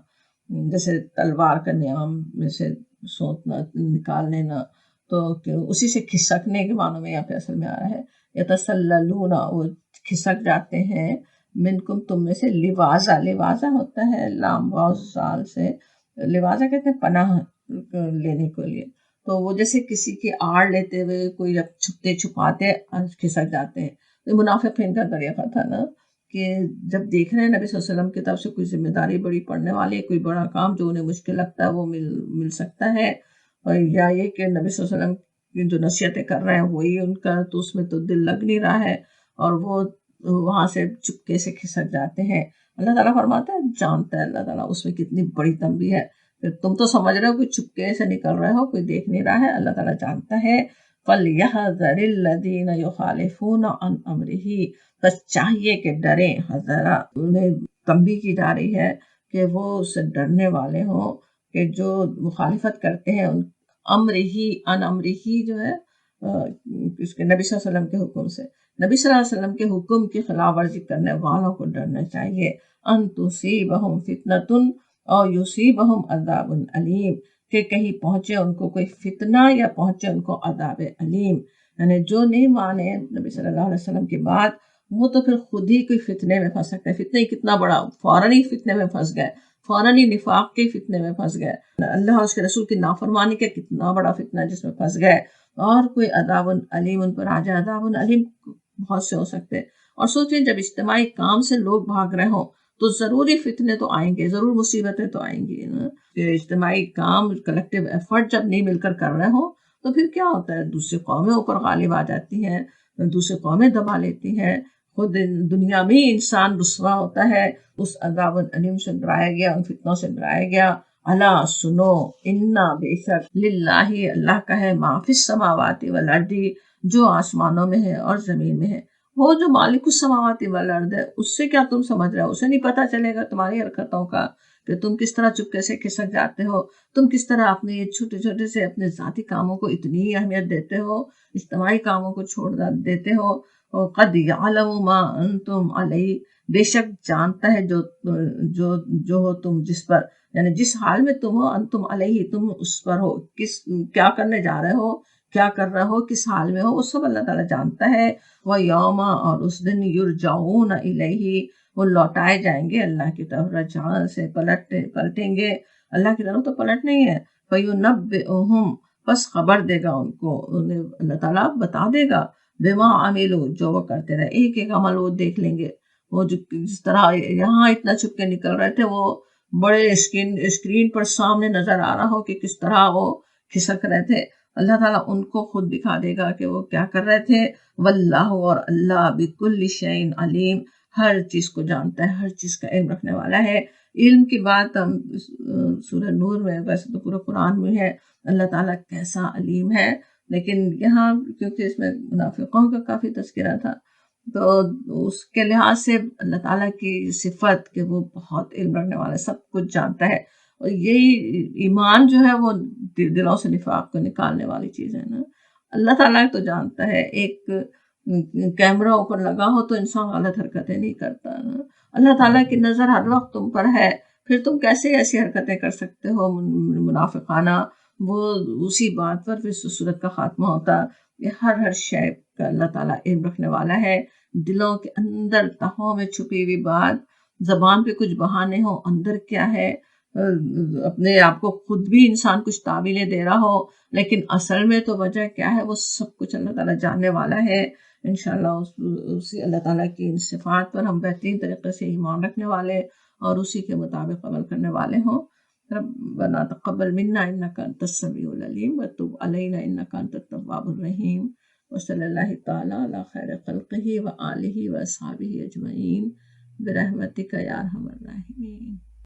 جیسے تلوار کا نیام میں سے سونتنا نکال لینا، تو اسی سے کھسکنے کے معنوں میں یہاں پہ اصل میں آ رہا ہے. یتسللون وہ کھسک جاتے ہیں، منکم تم میں سے، لوازا. لوازا ہوتا ہے لام واو زال سے، لوازا کہتے ہیں پناہ لینے کے لیے. تو وہ جیسے کسی کی آڑ لیتے ہوئے کوئی جب چھپتے چھپاتے کھسک جاتے ہیں. تو منافقین کا طریقہ تھا نا کہ جب دیکھ رہے ہیں نبی صلی اللہ علیہ وسلم کی طرف سے کوئی ذمہ داری بڑی پڑنے والی ہے، کوئی بڑا کام جو انہیں مشکل لگتا ہے وہ مل سکتا ہے، اور یا یہ کہ نبی صلی اللہ علیہ وسلم جو نصیحتیں کر رہے ہیں وہی ان کا، تو اس میں تو دل لگ نہیں رہا ہے، اور وہ وہاں سے چپکے سے کھسک جاتے ہیں. اللہ تعالیٰ فرماتا ہے جانتا ہے اللہ تعالیٰ اس میں کتنی بڑی تنبیہ ہے. تم تو سمجھ رہے ہو کوئی چپکے سے نکل رہے ہو، کوئی دیکھ نہیں رہا ہے، اللہ تعالیٰ جانتا ہے. فَلْيَحْذَرِ الَّذِينَ يُخَالِفُونَ عَنْ أَمْرِهِ، بس چاہیے کہ ڈریں. حذرا انہیں تنبیہ کی جا رہی ہے کہ وہ اس سے ڈرنے والے ہوں کہ جو مخالفت کرتے ہیں امرہی، ان امرہی جو ہے اس کے نبی صلی اللہ علیہ وسلم کے حکم سے، نبی صلی اللہ علیہ وسلم کے حکم کی خلاف ورزی کرنے والوں کو ڈرنا چاہیے. ان تصیبہم فتنۃ او یصیبہم عذاب علیم، کہ کہیں پہنچے ان کو کوئی فتنہ یا پہنچے ان کو عذاب علیم. یعنی جو نہیں مانے نبی صلی اللہ علیہ وسلم کی بات، وہ تو پھر خود ہی کوئی فتنے میں پھنس سکتا ہے. فتنہ ہی کتنا بڑا، فوراً ہی فتنے میں پھنس گئے، فوراً ہی نفاق کے فتنے میں پھنس گئے، اللہ اور اس کے رسول کی نافرمانی کا کتنا بڑا فتنہ جس میں پھنس گئے، اور کوئی عذاب علیم ان پر آ جائے. عذاب علیم بہت سے ہو سکتے. اور سوچیں جب اجتماعی کام سے لوگ بھاگ رہے ہوں تو ضروری فتنے تو آئیں گے، ضرور مصیبتیں تو آئیں گی نا. اجتماعی کام، کلیکٹیو ایفرٹ جب نہیں مل کر رہے ہوں تو پھر کیا ہوتا ہے، دوسری قومیں اوپر غالب آ جاتی ہیں، دوسری قومیں دبا لیتی ہیں، خود دنیا میں ہی انسان رسوا ہوتا ہے. اس عذاب علیم سے ڈرایا گیا، ان فتنوں سے ڈرایا گیا. اللہ سنو، انا بے شک، للہ اللہ کا ہے، ما فی السماوات والارض جو آسمانوں میں ہے اور زمین میں ہے. وہ جو مالک السماوات والارض ہے، اس سے کیا تم سمجھ رہے ہو؟ اسے نہیں پتہ چلے گا تمہاری حرکتوں کا کہ تم کس طرح چپکے سے کھسک جاتے ہو، تم کس طرح اپنے یہ چھوٹے چھوٹے سے اپنے ذاتی کاموں کو اتنی اہمیت دیتے ہو، اجتماعی کاموں کو چھوڑ دیتے ہو. قد یعلم ما انتم علیہ، بے شک جانتا ہے جو ہو تم جس پر، یعنی جس حال میں تم ہو، انتم علیہ تم اس پر ہو، کیا کرنے جا رہے ہو، کیا کر رہے ہو، کس حال میں ہو، وہ سب اللہ تعالیٰ جانتا ہے. وہ یوما، اور اس دن، یرجعون الیہ وہ لوٹائے جائیں گے اللہ کی طرف، رجعان سے پلٹیں گے اللہ کی طرف، تو پلٹ نہیں ہے. فینبئہم، بس خبر دے گا ان کو، انہیں اللہ تعالیٰ بتا دے گا، بما عملوا جو وہ کرتے رہے، ایک ایک عمل وہ دیکھ لیں گے. وہ جو جس طرح یہاں اتنا چھپ کے نکل رہے تھے، وہ بڑے اسکرین پر سامنے نظر آ رہا ہو کہ کس طرح وہ کھسک رہے تھے. اللہ تعالیٰ ان کو خود دکھا دے گا کہ وہ کیا کر رہے تھے. واللہ، اور اللہ، بکل شیء علیم، ہر چیز کو جانتا ہے، ہر چیز کا علم رکھنے والا ہے. علم کی بات ہم سورہ نور میں، ویسے تو پورے قرآن میں ہے اللہ تعالیٰ کیسا علیم ہے، لیکن یہاں کیونکہ اس میں منافقوں کا کافی تذکرہ تھا تو اس کے لحاظ سے اللہ تعالیٰ کی صفت کہ وہ بہت علم رکھنے والا ہے، سب کچھ جانتا ہے. اور یہی ایمان جو ہے وہ دلوں سے نفاق کو نکالنے والی چیز ہے نا. اللہ تعالیٰ تو جانتا ہے، ایک کیمرہ اوپر لگا ہو تو انسان غلط حرکتیں نہیں کرتا نا، اللہ تعالیٰ کی نظر ہر وقت تم پر ہے، پھر تم کیسے ایسی حرکتیں کر سکتے ہو منافقانہ؟ وہ اسی بات پر پھر صورت کا خاتمہ ہوتا کہ ہر شے کا اللہ تعالیٰ علم رکھنے والا ہے، دلوں کے اندر تہوں میں چھپی ہوئی بات، زبان پہ کچھ بہانے ہو، اندر کیا ہے، اپنے آپ کو خود بھی انسان کچھ تعویلیں دے رہا ہو، لیکن اصل میں تو وجہ کیا ہے وہ سب کچھ اللہ تعالیٰ جاننے والا ہے۔ انشاءاللہ اسی اللہ تعالیٰ کی ان صفات پر ہم بہترین طریقے سے ایمان رکھنے والے اور اسی کے مطابق عمل کرنے والے ہوں۔ ربنا تقبل منا انك انت السميع العليم وتب علينا انك انت التواب الرحيم وصلى الله تعالى على خير خلقه وآله وأصحابه أجمعين برحمتك يا أرحم الراحمين۔